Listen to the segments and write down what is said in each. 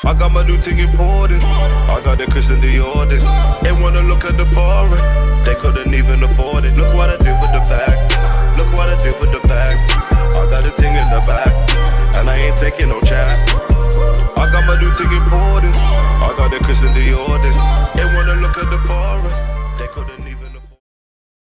I got my new thing imported. I got the Chris in the order. They wanna look at the foreign. They couldn't even afford it. Look what I did with the bag. Look what I did with the bag. I got a thing in the back, and I ain't taking no chat. I got my new thing imported. I got the Chris in the order. They wanna look at the foreign. They couldn't even afford.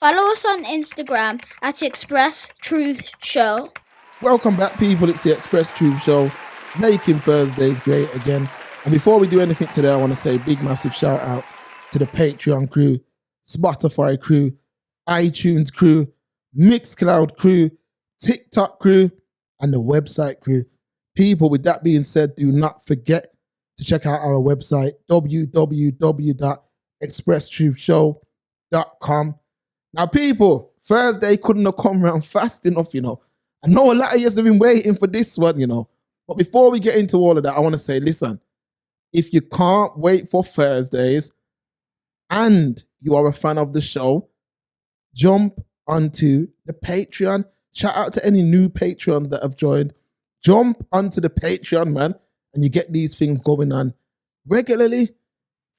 Follow us on Instagram at Express Truth Show. Welcome back, people. It's the Express Truth Show, making Thursdays great again. And before we do anything today, I want to say a big, massive shout out to the Patreon crew, Spotify crew, iTunes crew, Mixcloud crew, TikTok crew, and the website crew. People, with that being said, do not forget to check out our website, www.expresstruthshow.com. Now, people, Thursday couldn't have come around fast enough, you know. I know a lot of you have been waiting for this one, you know. But before we get into all of that, I want to say, listen, if you can't wait for Thursdays and you are a fan of the show, jump onto the Patreon. Shout out to any new Patreons that have joined. Jump onto the Patreon, man, and you get these things going on regularly.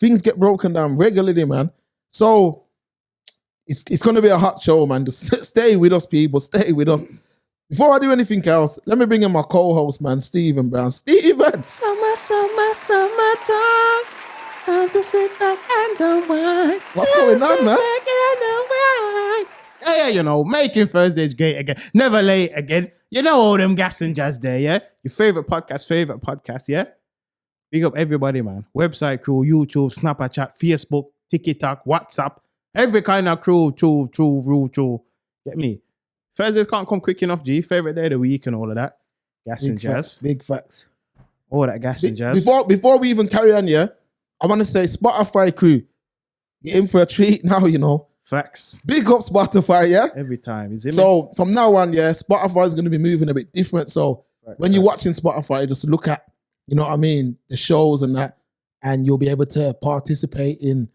Things get broken down regularly, man. So it's going to be a hot show, man. Just stay with us, people. Stay with us. Before I do anything else, let me bring in my co-host, man, Stephen Brown. Stephen! Summertime. Time to sit back and unwind. What's going on, man? Yeah, you know, making Thursdays great again. Never late again. You know all them gas and jazz there, yeah? Your favorite podcast, yeah? Big up everybody, man. Website crew, YouTube, Snapchat, Facebook, TikTok, WhatsApp. Every kind of crew, true. Get me? Thursdays can't come quick enough, G. Favorite day of the week and all of that. Gas and jazz. Big facts. All that gas and jazz. Before we even carry on, yeah, I want to say Spotify crew, you're in for a treat now, you know. Facts. Big up Spotify, yeah? Every time. Is it So from now on, yeah, Spotify is going to be moving a bit different. So when you're watching Spotify, just look at, you know what I mean, the shows and that, and you'll be able to participate in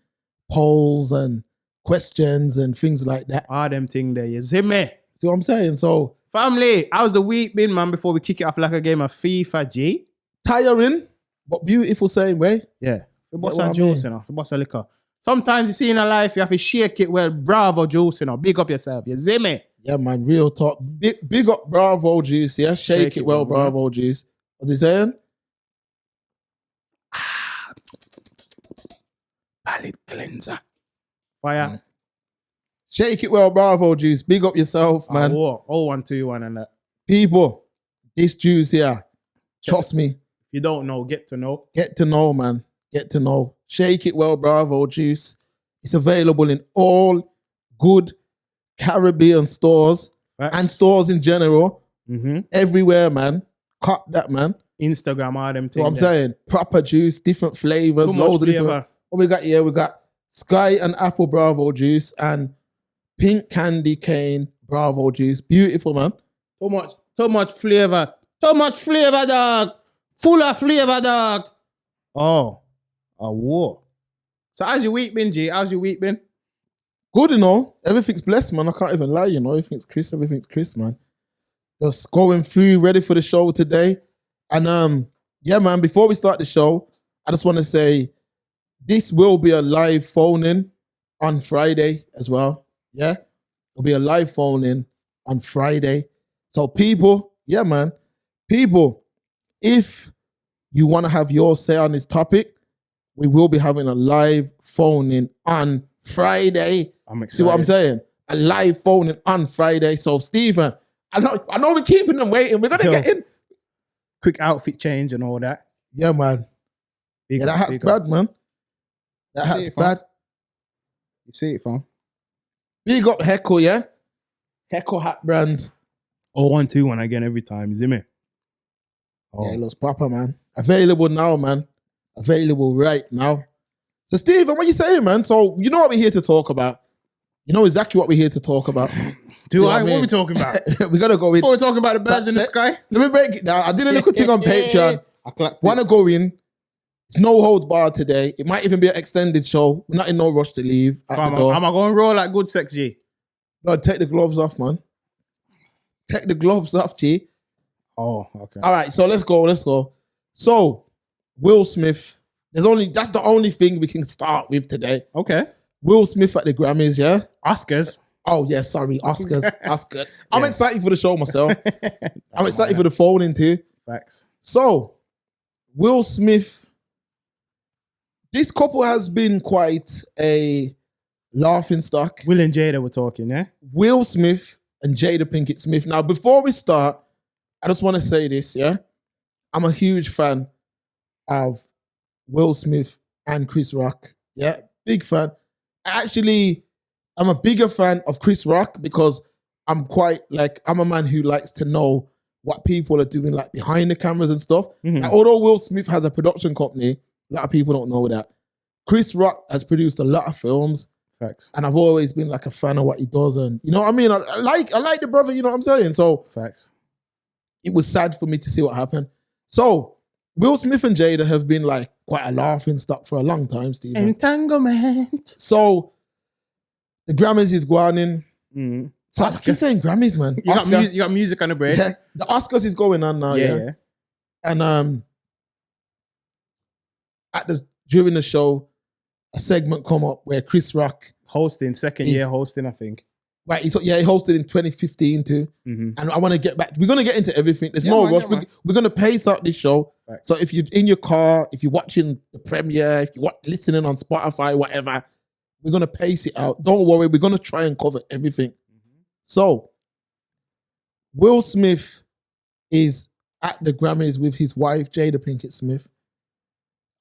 polls and questions and things like that. Them thing there, you see me? See what I'm saying? So, family, how's the week been, man, before we kick it off like a game of FIFA, G? tiring, but beautiful same way. Yeah. The boss of juice, you know. The boss of liquor. Sometimes you see in a life, you have to shake it well. Bravo, juice, you know. Big up yourself. You see me? Yeah, man. Real talk. Big up Bravo juice, yeah? Shake it well, Bravo juice. What's he saying? Palate cleanser. Fire. Shake it well, Bravo juice. Big up yourself, man. 0121 and that. People, this juice here, trust me. If you don't know, get to know. Get to know, man. Get to know. Shake it well, Bravo juice. It's available in all good Caribbean stores and stores in general. Mm-hmm. Everywhere, man. Cop that, man. Instagram, all them things. What I'm saying, proper juice, different flavors, loads of different. What we got here? We got Sky and Apple Bravo juice and Pink Candy Cane Bravo juice. Beautiful, man. Too much flavor. Too much flavor, dog. Full of flavor, dog. Oh, whoa. So how's your week been, G? How's your week been? Good, you know. Everything's blessed, man. I can't even lie, you know. Everything's crisp, man. Just going through, ready for the show today. And yeah, man, before we start the show, I just want to say this will be a live phone-in on Friday as well. Yeah? It'll be a live phone-in on Friday. So people, yeah, man. People, if you want to have your say on this topic, we will be having a live phone-in on Friday. I'm excited. See what I'm saying? A live phone-in on Friday. So, Stephen, I know we're keeping them waiting. We're going to get in. Quick outfit change and all that. Yeah, man. That hat's bad, man. That hat's bad. You see it, fam? Big up Heckle, yeah? Heckle hat brand. 0121 again every time, you see me? Oh. Yeah, it looks proper, man. Available now, man. Available right now. So, Stephen, what you saying, man? So, you know what we're here to talk about. You know exactly what we're here to talk about. What are we talking about? We got to go in. Before we're talking about the birds in the sky? Let me break it down. I did a little thing on Patreon. Want to go in. It's no holds barred today. It might even be an extended show. We're not in no rush to leave. Am I going to roll like good sex, G? No, take the gloves off, man. Take the gloves off, G. Oh, okay. All right, so let's go. So, Will Smith. That's the only thing we can start with today. Okay. Will Smith at the Grammys, yeah? Oscars. Oh, yeah, sorry, Oscars. Oscar. I'm excited for the show myself. I'm excited for the phone in too. Facts. So, Will Smith, this couple has been quite a laughing stock. Will and Jada were talking, yeah? Will Smith and Jada Pinkett Smith. Now, before we start, I just want to say this, yeah? I'm a huge fan of Will Smith and Chris Rock. Yeah, big fan. I'm a bigger fan of Chris Rock because I'm a man who likes to know what people are doing like behind the cameras and stuff. Mm-hmm. Now, although Will Smith has a production company, a lot of people don't know that. Chris Rock has produced a lot of films. Facts. And I've always been like a fan of what he does. And you know what I mean? I like the brother, you know what I'm saying? So Facts. it was sad for me to see what happened. So Will Smith and Jada have been like quite a laughing stock for a long time, Steve. Entanglement. So the Grammys is going in. Mm. So I keep saying Grammys, man. You got music on the break. Yeah, the Oscars is going on now, yeah. And during the show, a segment come up where Chris Rock Hosting, second year hosting, I think. Right, he hosted in 2015 too. Mm-hmm. And I want to get back. We're going to get into everything. There's Yeah, no man, rush. yeah, man. We're going to pace out this show. Right. So if you're in your car, if you're watching the premiere, if you're listening on Spotify, whatever, we're going to pace it out. Don't worry. We're going to try and cover everything. Mm-hmm. So Will Smith is at the Grammys with his wife, Jada Pinkett Smith.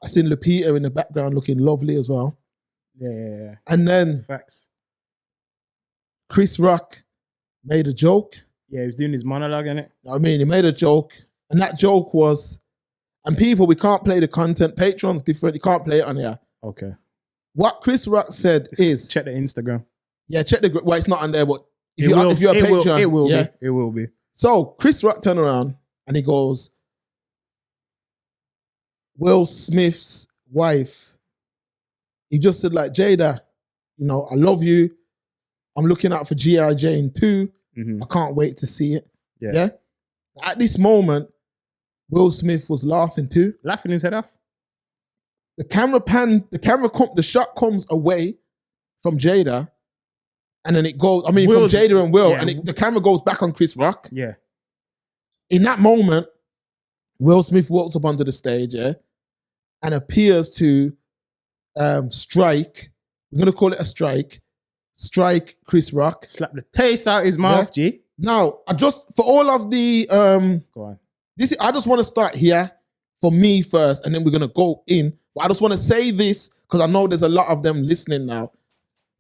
I seen Lupita in the background looking lovely as well. Yeah. And then Facts. Chris Rock made a joke. Yeah, he was doing his monologue, innit? I mean, he made a joke. And that joke was, and people, we can't play the content. Patreon's different. You can't play it on here. Okay. What Chris Rock said is, check the Instagram. yeah, check the, well, it's not on there, but if you're a it Patreon, it will yeah. be. It will be. So Chris Rock turned around and he goes, Will Smith's wife, he just said like, Jada, you know, I love you. I'm looking out for G.I. Jane 2. Mm-hmm. I can't wait to see it. Yeah. At this moment, Will Smith was laughing too. Laughing his head off. The shot comes away from Jada, and then it goes, from Jada and Will, yeah. and the camera goes back on Chris Rock. Yeah. In that moment, Will Smith walks up onto the stage, and appears to strike, we're going to call it a strike Chris Rock. Slap the taste out his mouth, G. Now, for all of the, Go on. I just want to start here for me first, and then we're going to go in. But I just want to say this, because I know there's a lot of them listening now.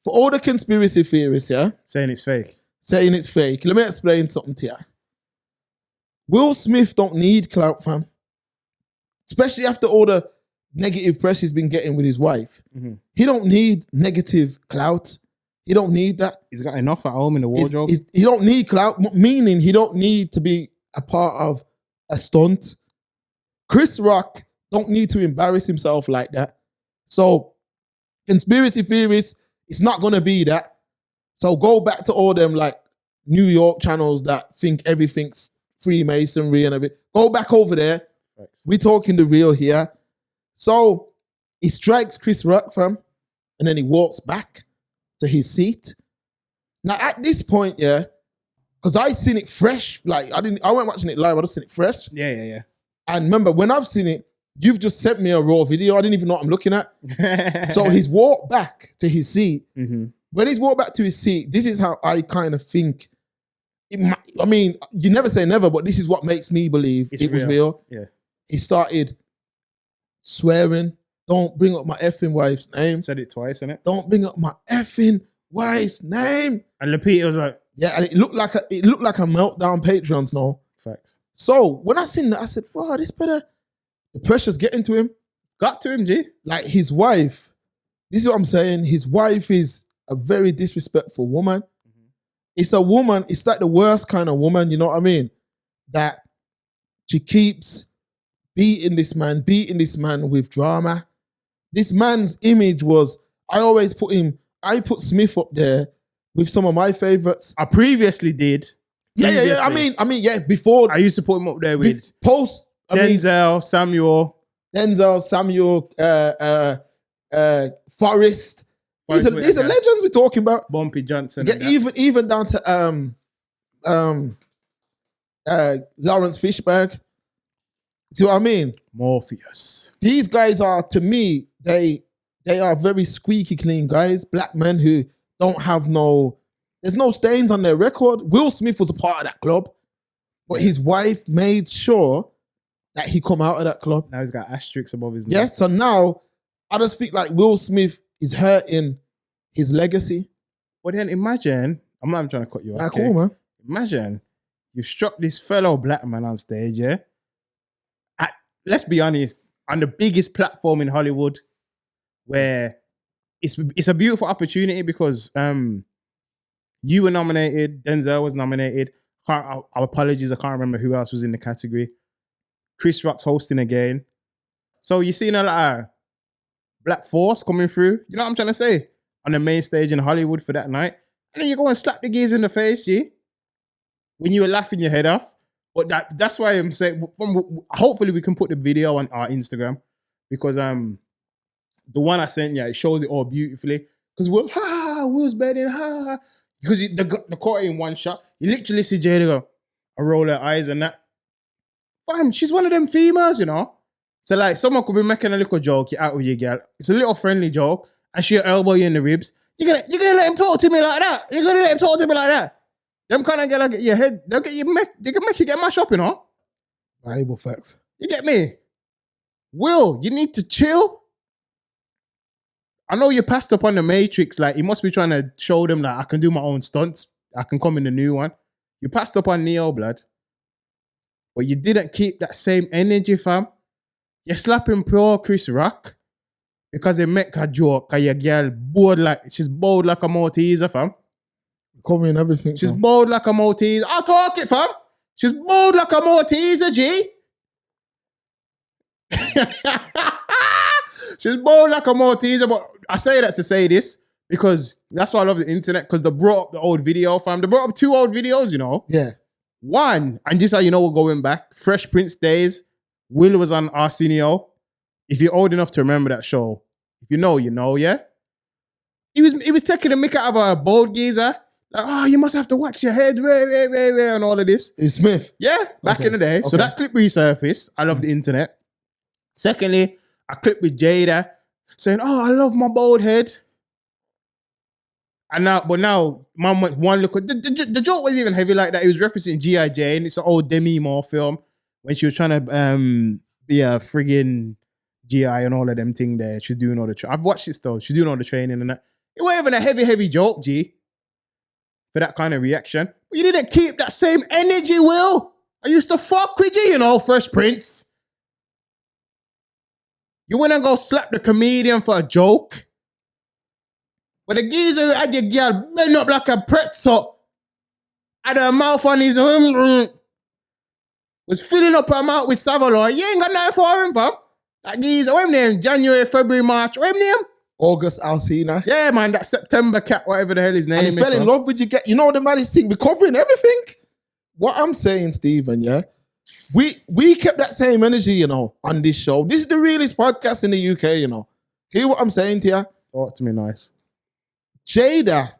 For all the conspiracy theorists, Saying it's fake. saying it's fake, let me explain something to you. Will Smith don't need clout, fam. Especially after all the negative press he's been getting with his wife. Mm-hmm. He don't need negative clout. He don't need that. He's got enough at home in the wardrobe. He don't need clout, meaning he don't need to be a part of a stunt. Chris Rock don't need to embarrass himself like that. So, conspiracy theorists, it's not going to be that. So go back to all them like New York channels that think everything's Freemasonry and everything. Go back over there. Thanks. We're talking the real here. So he strikes Chris Rock, fam, and then he walks back to his seat. Now at this point, because I seen it fresh, like I wasn't watching it live, I just seen it fresh. Yeah. And remember, when I've seen it, you've just sent me a raw video. I didn't even know what I'm looking at. So he's walked back to his seat. Mm-hmm. When he's walked back to his seat, this is how I kind of think. I mean, you never say never, but this is what makes me believe it was real. Yeah. He started swearing, don't bring up my effing wife's name. Said it twice, innit? Don't bring up my effing wife's name. And Lupita was like, yeah, and it looked like a meltdown. Patreons know. Facts. So when I seen that, I said, wow, this better. The pressure's getting to him. Got to him, G. Like his wife, this is what I'm saying. His wife is a very disrespectful woman. Mm-hmm. It's a woman, it's like the worst kind of woman, you know what I mean? That she keeps beating this man with drama. This man's image was, I put Smith up there with some of my favorites. I previously did. Yeah. I mean, before I used to put him up there with Denzel, Samuel. Denzel, Samuel, Forrest. These are legends we're talking about. Bumpy Johnson. Get even down to Lawrence Fishburne. See what I mean? Morpheus. These guys are, to me, they are very squeaky clean guys. Black men who don't have there's no stains on their record. Will Smith was a part of that club, but his wife made sure that he come out of that club. Now he's got asterisks above his name. Yeah, so now I just think like Will Smith is hurting his legacy. But then imagine, I'm not even trying to cut you off. Cool, man. Imagine you struck this fellow black man on stage, yeah? Let's be honest, on the biggest platform in Hollywood, where it's a beautiful opportunity because you were nominated, Denzel was nominated. Our apologies, I can't remember who else was in the category. Chris Rock's hosting again. So you're seeing a lot of black force coming through. You know what I'm trying to say? On the main stage in Hollywood for that night. And then you go and slap the geese in the face, G. When you were laughing your head off. But that's why I'm saying, hopefully we can put the video on our Instagram. Because the one I sent you, it shows it all beautifully. Because Will's betting, Because the caught in one shot. You literally see Jada go, I roll her eyes and that. Fam, she's one of them females, you know? So like, someone could be making a little joke, you're out with your girl. It's a little friendly joke, and she'll elbow you in the ribs. You're gonna let him talk to me like that? You're gonna let him talk to me like that? Them kind of get your head, they can make you get mashed up, you know? Valuable facts. You get me? Will, you need to chill. I know you passed up on the Matrix, like, he must be trying to show them that I can do my own stunts. I can come in the new one. You passed up on Neo, blood. But you didn't keep that same energy, fam. You're slapping poor Chris Rock because they make a joke. Cause your girl she's bold like a Malteser, fam. Covering everything. She's bold like a Malteser. I'll talk it, fam. She's bold like a Malteser, G. She's bold like a Malteser, but I say that to say this because that's why I love the internet, because they brought up the old video, fam. They brought up 2 old videos, you know? Yeah. One, and just how you know we're going back, Fresh Prince days. Will was on Arsenio. If you're old enough to remember that show, if you know, yeah? He was taking a mick out of a bald geezer. Like, you must have to wax your head, and all of this. It's Smith. Yeah, back in the day. So that clip resurfaced. I love the internet. Secondly, a clip with Jada saying, I love my bald head. And now, man went one look. The joke wasn't even heavy like that. It was referencing G.I. Jane. It's an old Demi Moore film when she was trying to be a friggin' G.I. and all of them thing there. She's doing all the I've watched it though. She's doing all the training and that. It wasn't even a heavy joke, G. For that kind of reaction. But you didn't keep that same energy, Will. I used to fuck with you, Fresh Prince. You went and go slap the comedian for a joke. But the geezer who had your girl bend up like a pretzel, had her mouth on his was filling up her mouth with Savaloy. You ain't got nothing for him, fam. That geezer, what him name? January, February, March. What him name? August Alsina. Yeah, man, that September cat, whatever the hell his name is. And he fell in love with you. You know the maddest thing, we're covering everything. What I'm saying, Stephen, yeah, we kept that same energy, on this show. This is the realest podcast in the UK, Hear what I'm saying to you? Talk to me nice. Jada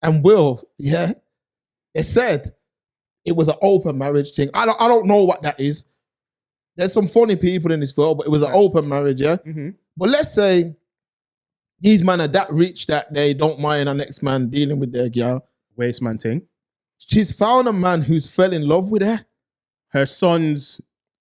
and Will, yeah, it said it was an open marriage thing. I don't know what that is. There's some funny people in this world, but it was an open marriage, yeah? Mm-hmm. But let's say these men are that rich that they don't mind an next man dealing with their girl. Waste man thing. She's found a man who's fell in love with her. Her son's...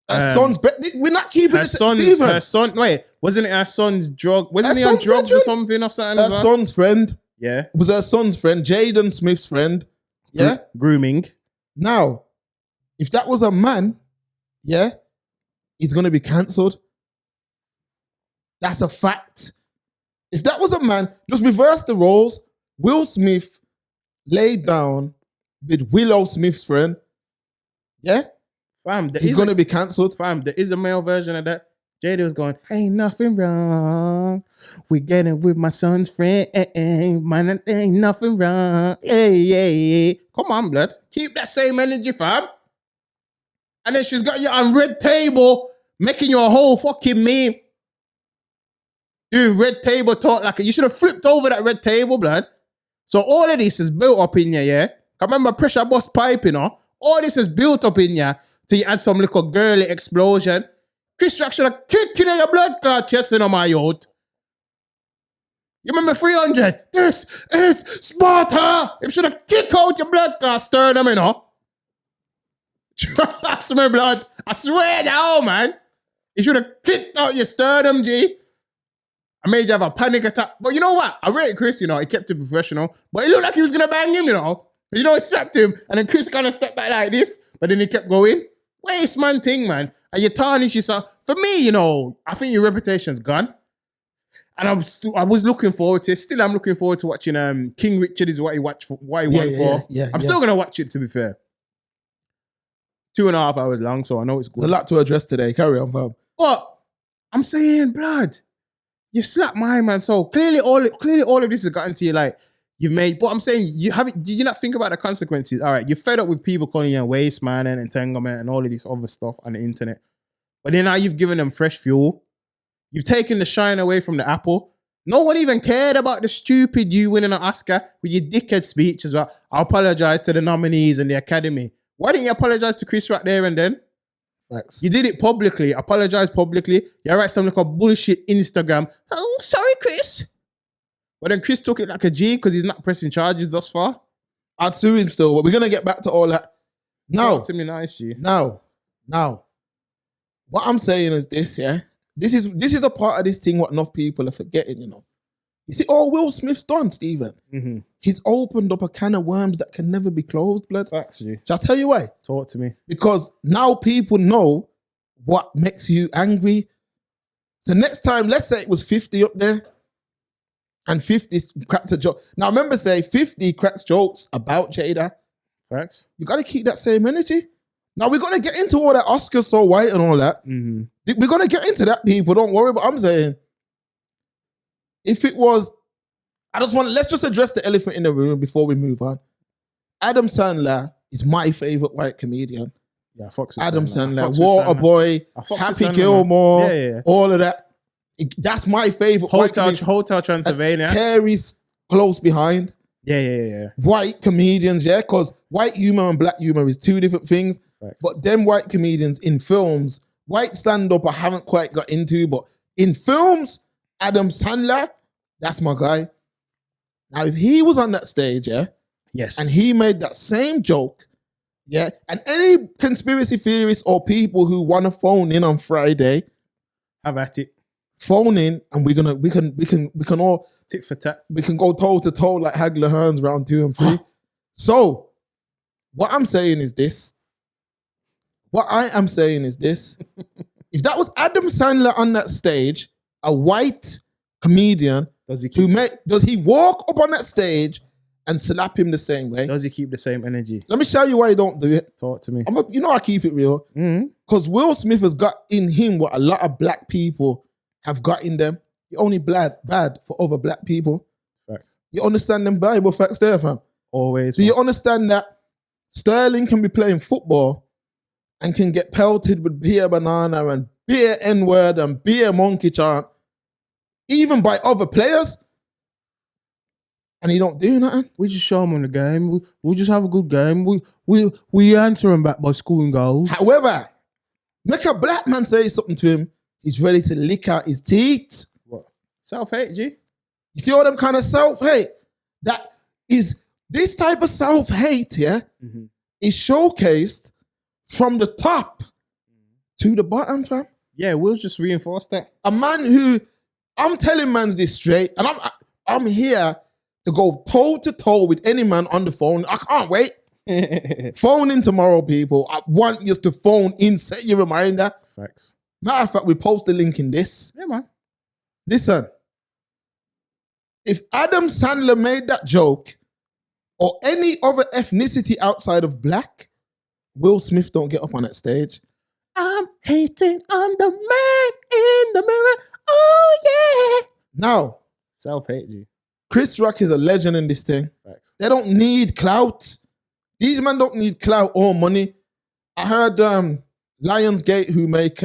we're not keeping her this, son's, Stephen. Her son... Wait, wasn't it her son's drug... Wasn't he on drugs or something or something? Her son's friend. Yeah. It was her son's friend, Jaden Smith's friend. Yeah? Grooming. Now, if that was a man, yeah, he's going to be cancelled. That's a fact. If that was a man, just reverse the roles. Will Smith laid down with Willow Smith's friend. Yeah? Fam, he's going to be cancelled. Fam, there is a male version of that. Jada was going, ain't nothing wrong. We getting with my son's friend. Man, ain't nothing wrong. Hey. Come on, blood. Keep that same energy, fam. And then she's got you on red table making you a whole fucking meme. Doing red table talk like you should have flipped over that red table, blood. So all of this is built up in you, yeah? I remember pressure bust pipe, you know? All this is built up in you till you add some little girly explosion. Chris Rock should have kicked in your blood clot chest, you know, my youth. You remember 300? This is Sparta! You should have kicked out your blood clot sternum, you know? Trust me, blood. I swear down, man. You should have kicked out your sternum, G. I made you have a panic attack. But you know what? I rate Chris, you know, he kept it professional. But it looked like he was going to bang him, you know. You know, he slapped him. And then Chris kind of stepped back like this. But then he kept going. Waste man thing, man. And you tarnish yourself. For me, you know, I think your reputation's gone. And I was looking forward to it. Still, I'm looking forward to watching King Richard is what he won for. I'm still going to watch it, to be fair. 2.5 hours long, so I know it's good. There's a lot to address today. Carry on, fam. But I'm saying, blood, you've slapped my man. So clearly all of this has gotten to you, like, you've made, but I'm saying, did you not think about the consequences? All right, you're fed up with people calling you a waste man and entanglement and all of this other stuff on the internet. But then now you've given them fresh fuel. You've taken the shine away from the apple. No one even cared about the stupid you winning an Oscar with your dickhead speech as well. I apologize to the nominees and the Academy. Why didn't you apologize to Chris right there and then? Facts. You did it publicly. Apologize publicly. You write some like a bullshit Instagram. Oh, sorry, Chris. But then Chris took it like a G because he's not pressing charges thus far. I'd sue him still, but we're going to get back to all that. No. To me nice, G. No. What I'm saying is this, yeah? This is a part of this thing what enough people are forgetting, you know. You see, all Will Smith's done, Stephen. Mm-hmm. He's opened up a can of worms that can never be closed, blood. Facts, G. Shall I tell you why? Talk to me. Because now people know what makes you angry. So next time, let's say it was 50 up there and 50 cracked a joke. Now remember, say 50 cracks jokes about Jada. Facts. You got to keep that same energy. Now we're going to get into all that Oscar so white and all that. Mm-hmm. We're going to get into that, people. Don't worry. But I'm saying, if it was, let's just address the elephant in the room before we move on. Adam Sandler is my favorite white comedian. Yeah, fucks with Adam Sandler, Waterboy, Happy Gilmore, all of that. That's my favorite white comedian. Hotel Transylvania. Carrie's close behind. Yeah. White comedians, yeah, because white humor and black humor is two different things. Facts. But them white comedians in films, white stand-up I haven't quite got into, but in films, Adam Sandler, that's my guy. Now, if he was on that stage, yeah, yes, and he made that same joke, yeah, and any conspiracy theorists or people who want to phone in on Friday, have at it. Phone in, and we can all tit for tat. We can go toe to toe like Hagler Hearns round 2 and 3. So, what I'm saying is this. If that was Adam Sandler on that stage, a white comedian, does he walk up on that stage and slap him the same way? Does he keep the same energy? Let me show you why he don't do it. Talk to me. I keep it real. Because Will Smith has got in him what a lot of black people have got in them. You're only bad for other black people. Facts. You understand them Bible facts there, fam? Always. Do you understand that Sterling can be playing football and can get pelted with beer banana and beer N-word and beer monkey chant, even by other players, and he don't do nothing? We just show him on the game. We just have a good game. We answer him back by scoring goals. However, make a black man say something to him, he's ready to lick out his teeth. What? Self-hate, G? You see all them kind of self-hate? That is, this type of self-hate, yeah, is showcased from the top to the bottom, fam. Yeah, we'll just reinforce that. A man who, I'm telling man's this straight, and I'm here to go toe to toe with any man on the phone. I can't wait. Phone in tomorrow, people. I want you to phone in, set your reminder. Facts. Matter of fact, we post the link in this. Yeah, man. Listen, if Adam Sandler made that joke or any other ethnicity outside of black, Will Smith don't get up on that stage. I'm hating on the man in the mirror. Oh, yeah. Now, self-hate, G. Chris Rock is a legend in this thing. Facts. They don't need clout. These men don't need clout or money. I heard Lionsgate, who make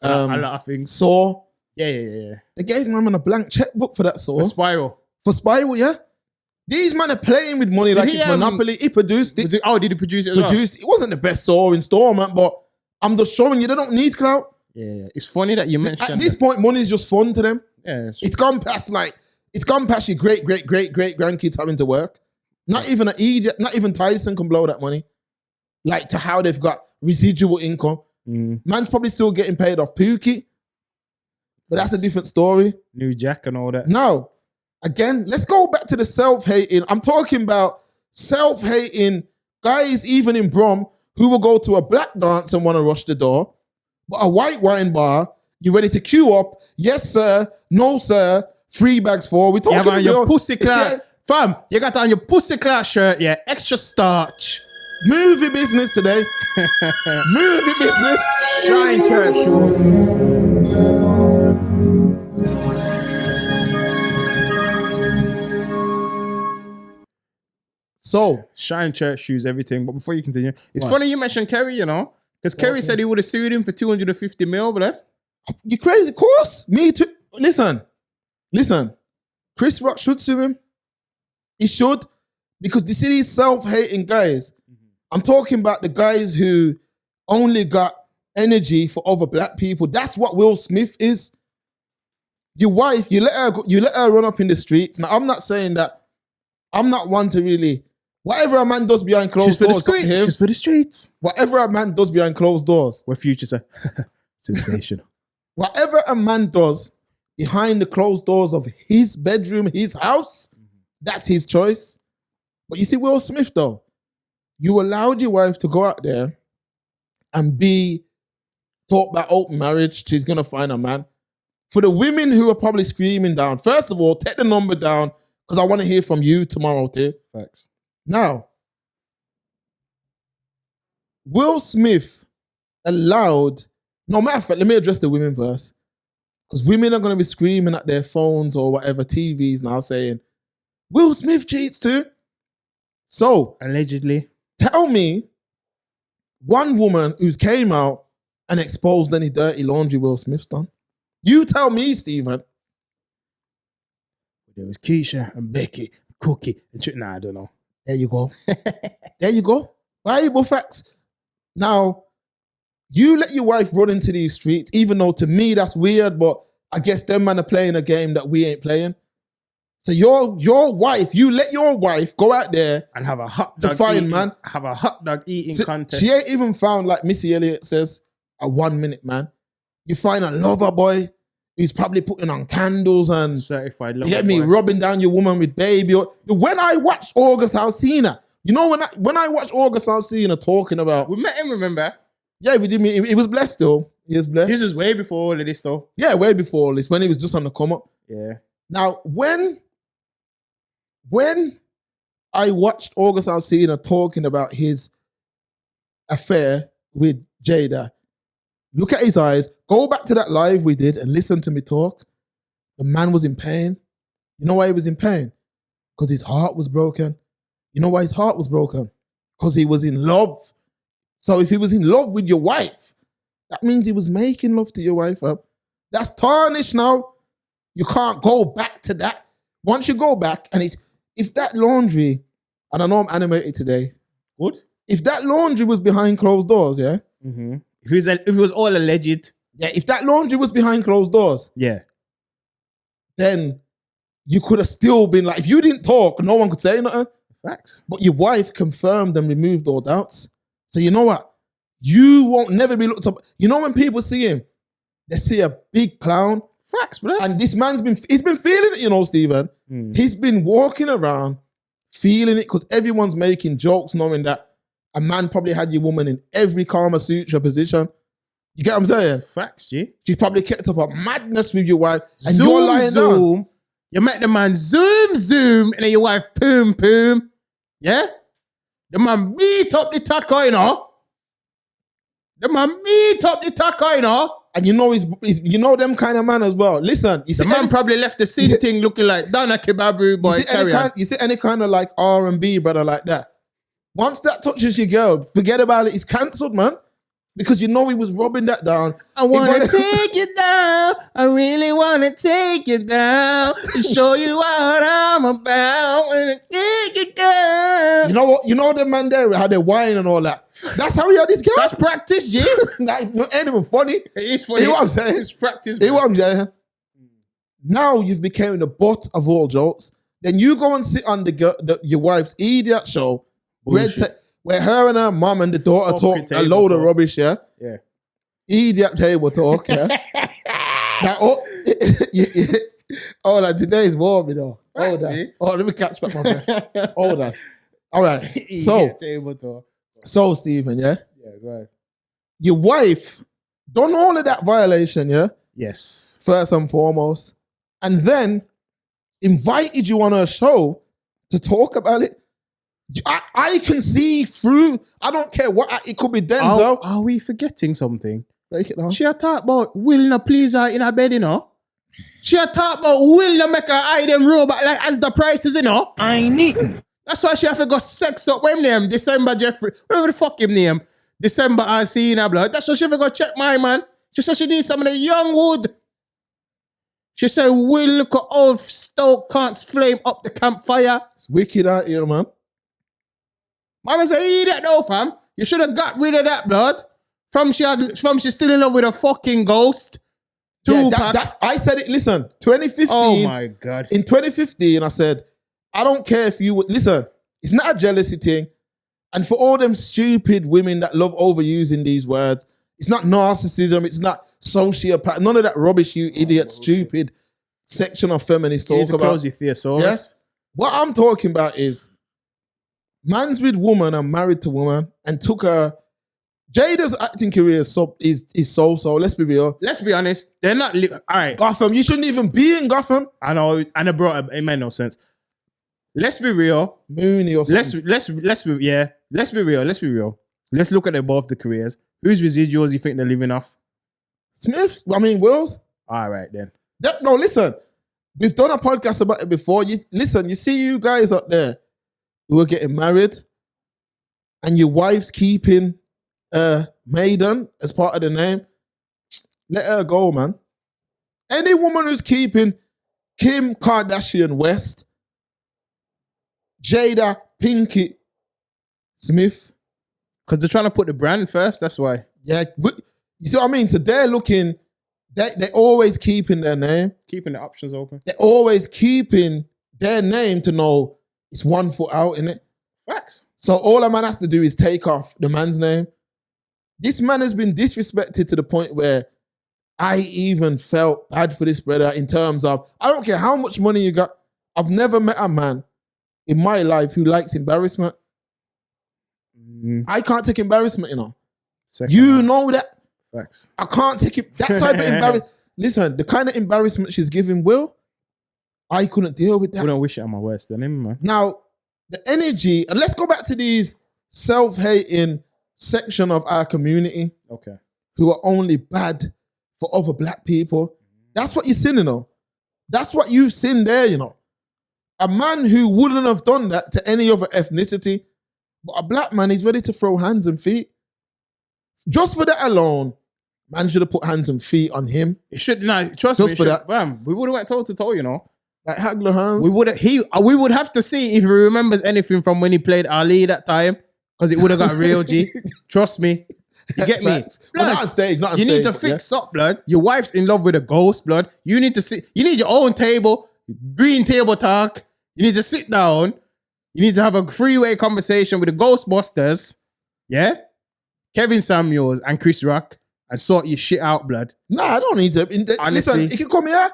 a lot of things. Saw. Yeah. They gave my man a blank checkbook for that Saw. For Spiral. For Spiral, yeah. These men are playing with money like it's Monopoly. He produced it. Did he produce it as well? It wasn't the best Saw installment, but I'm just showing you they don't need clout. Yeah. It's funny that you mentioned At this point, money is just fun to them. Yeah. It's gone past your great grandkids having to work. Not even an idiot, not even Tyson can blow that money. Like to how they've got residual income. Man's probably still getting paid off Pookie. But that's a different story. New Jack and all that. Now, again, let's go back to the self-hating. I'm talking about self-hating guys, even in Brom, who will go to a black dance and want to rush the door. But a white wine bar, you ready to queue up? Yes, sir. No, sir. 3 bags for. We talking You have on your about pussy class. Fam, you got on your pussy class shirt, yeah. Extra starch. Movie business today. Movie business. Shine church shoes. So, Shine church shoes, everything. But before you continue, it's funny you mentioned Kerry, you know, because Kerry said he would have sued him for 250 mil, but that's you crazy? Of course. Me too. Listen. Chris Rock should sue him. He should. Because you see these self-hating guys, I'm talking about the guys who only got energy for other black people. That's what Will Smith is. Your wife, you let her run up in the streets. Now, I'm not saying that. I'm not one to really. Whatever a man does behind closed doors, She's for the streets. Whatever a man does behind closed doors, Where Future said, sensational. whatever a man does behind the closed doors of his bedroom, his house, that's his choice. But you see, Will Smith, though, you allowed your wife to go out there and talk about open marriage. She's going to find a man. For the women who are probably screaming down, first of all, take the number down because I want to hear from you tomorrow, too. Facts. Now, Will Smith allowed, no matter of fact, let me address the women first. Because women are going to be screaming at their phones or whatever, TVs now saying, Will Smith cheats too. So, Allegedly. tell me one woman who's came out and exposed any dirty laundry Will Smith's done. You tell me, Stephen. There was Keisha and Becky, Cookie, and nah, I don't know. There you go. There you go. Bible facts. Now, you let your wife run into these streets, even though to me that's weird, but I guess them man are playing a game that we ain't playing. So your wife, you let your wife go out there and have a hot dog Have a hot dog eating contest. She ain't even found, like Missy Elliott says, a 1 minute man. You find a lover boy who's probably putting on candles and certified you lover get me boy. rubbing down your woman with baby. When I watched August Alsina, you know when I watched August Alsina talking about, We met him, remember? yeah, we did meet. He was blessed though. He was blessed. This is way before all of this though. Yeah, way before all this, when he was just on the come up. Yeah. Now, when I watched August Alsina talking about his affair with Jada, look at his eyes, go back to that live we did and listen to me talk. The man was in pain. You know why he was in pain? Because his heart was broken. You know why his heart was broken? Because he was in love. So if he was in love with your wife, that means he was making love to your wife. That's tarnished now. You can't go back to that. Once you go back, and if that laundry, and I know I'm animated today. Good. If that laundry was behind closed doors, yeah? Mm-hmm. If it was all alleged. Yeah, if that laundry was behind closed doors, Yeah. then you could have still been like, if you didn't talk, no one could say nothing. Facts. But your wife confirmed and removed all doubts. So you know what? You won't never be looked up. You know when people see him, they see a big clown. Facts, bro. And this man's he's been feeling it, you know, Stephen. He's been walking around feeling it because everyone's making jokes knowing that a man probably had your woman in every Kama Sutra position. You get what I'm saying? Facts, G. She's probably kept up a madness with your wife and you're lying down. Zoom. You met the man zoom, and then your wife poom. Yeah? The man beat up the taco, you know? And you know he's you know them kind of man as well. Listen, you see the man probably left the scene thing looking like Donna Kebabu boy. You see any kind of like R&B brother like that. Once that touches your girl, forget about it. It's cancelled, man. because you know he was rubbing that down. I want to take you down. I really want to take you down to show you what I'm about. Wanna take you down. You know what? You know the man there had the wine and all that. That's how he had this girl. That's practice, yeah. That ain't even funny. It is funny. You know what I'm saying? It's practice. You know what bro. I'm saying? Now you've become the butt of all jokes. Then you go and sit on your wife's idiot show where her and her mom and the daughter Fucking talk a load table of rubbish, yeah? Yeah. Idiot table talk, yeah? Now, hold on, today's warm, you know. Hold on. Actually. Oh, let me catch back my breath. Hold on. All right. Yeah, table talk. So, Stephen, yeah? Yeah, right. Your wife done all of that violation, yeah? Yes. First and foremost. And then invited you on her show to talk about it. I can see through, I don't care what, it could be Denzel. Are we forgetting something? Break it down. She a talk about will not please her in her bed, you know? She a talk about will not make her eye them robot like as the prices, you know? I ain't eating. That's why she have to go sex up with him name, December Jeffrey, whatever the fuck him name. December I see in her blood. That's why she have to go check my man. She said she needs some of the young wood. She said, will look at old stove can't flame up the campfire. It's wicked out here, man. Mama said, eat that though, fam. You should have got rid of that blood. From she's still in love with a fucking ghost. Yeah, I said it, listen, 2015. Oh my God. In 2015, I said, I don't care if you would, listen, it's not a jealousy thing. And for all them stupid women that love overusing these words, it's not narcissism, it's not sociopath, none of that rubbish you idiot, stupid section of feminists You need talk to about. close your thesaurus. Yes? What I'm talking about is man's with woman and married to woman and took her. Jada's acting career is so. Let's be real. Let's be honest. They're not. All right. Gotham, you shouldn't even be in Gotham. I know. And it brought. It made no sense. Let's be real. Mooney or something. Let's be real. Let's look at both the careers. Whose residuals you think they're living off? Smith's. I mean, Will's. All right then. No, listen. We've done a podcast about it before. You see you guys up there who are getting married and your wife's keeping Maiden as part of the name. Let her go, man. Any woman who's keeping Kim Kardashian West, Jada Pinkett Smith. Because they're trying to put the brand first. That's why. Yeah. You see what I mean? So they're looking, they're always keeping their name. Keeping the options open. They're always keeping their name to know it's 1 foot out, innit? Facts. So all a man has to do is take off the man's name. This man has been disrespected to the point where I even felt bad for this brother in terms of, I don't care how much money you got. I've never met a man in my life who likes embarrassment. I can't take embarrassment, you know. You know that. Facts. I can't take it. That type of embarrassment. Listen, the kind of embarrassment she's giving Will, I couldn't deal with that. We don't wish it on my worst enemy, man. Now, the energy, and let's go back to these self-hating section of our community Okay. who are only bad for other black people. That's what you're sinning, you know. That's what you've sinned there, you know. A man who wouldn't have done that to any other ethnicity, but a black man is ready to throw hands and feet. Just for that alone, man should have put hands and feet on him. It should not. Trust Just me. for that. Bam. We would have went toe to toe, you know. Like Hagler hands. We would have to see if he remembers anything from when he played Ali that time, because it would have got real, G. Trust me. You get me? Facts. Well, Blood, not on stage, not on you stage. need to fix up, blood. Your wife's in love with a ghost, blood. You need to sit. You need your own table, green table talk. You need to sit down. You need to have a freeway conversation with the Ghostbusters, yeah? Kevin Samuels and Chris Rock, and sort your shit out, blood. Nah, I don't need to. Honestly. Listen, if you come here,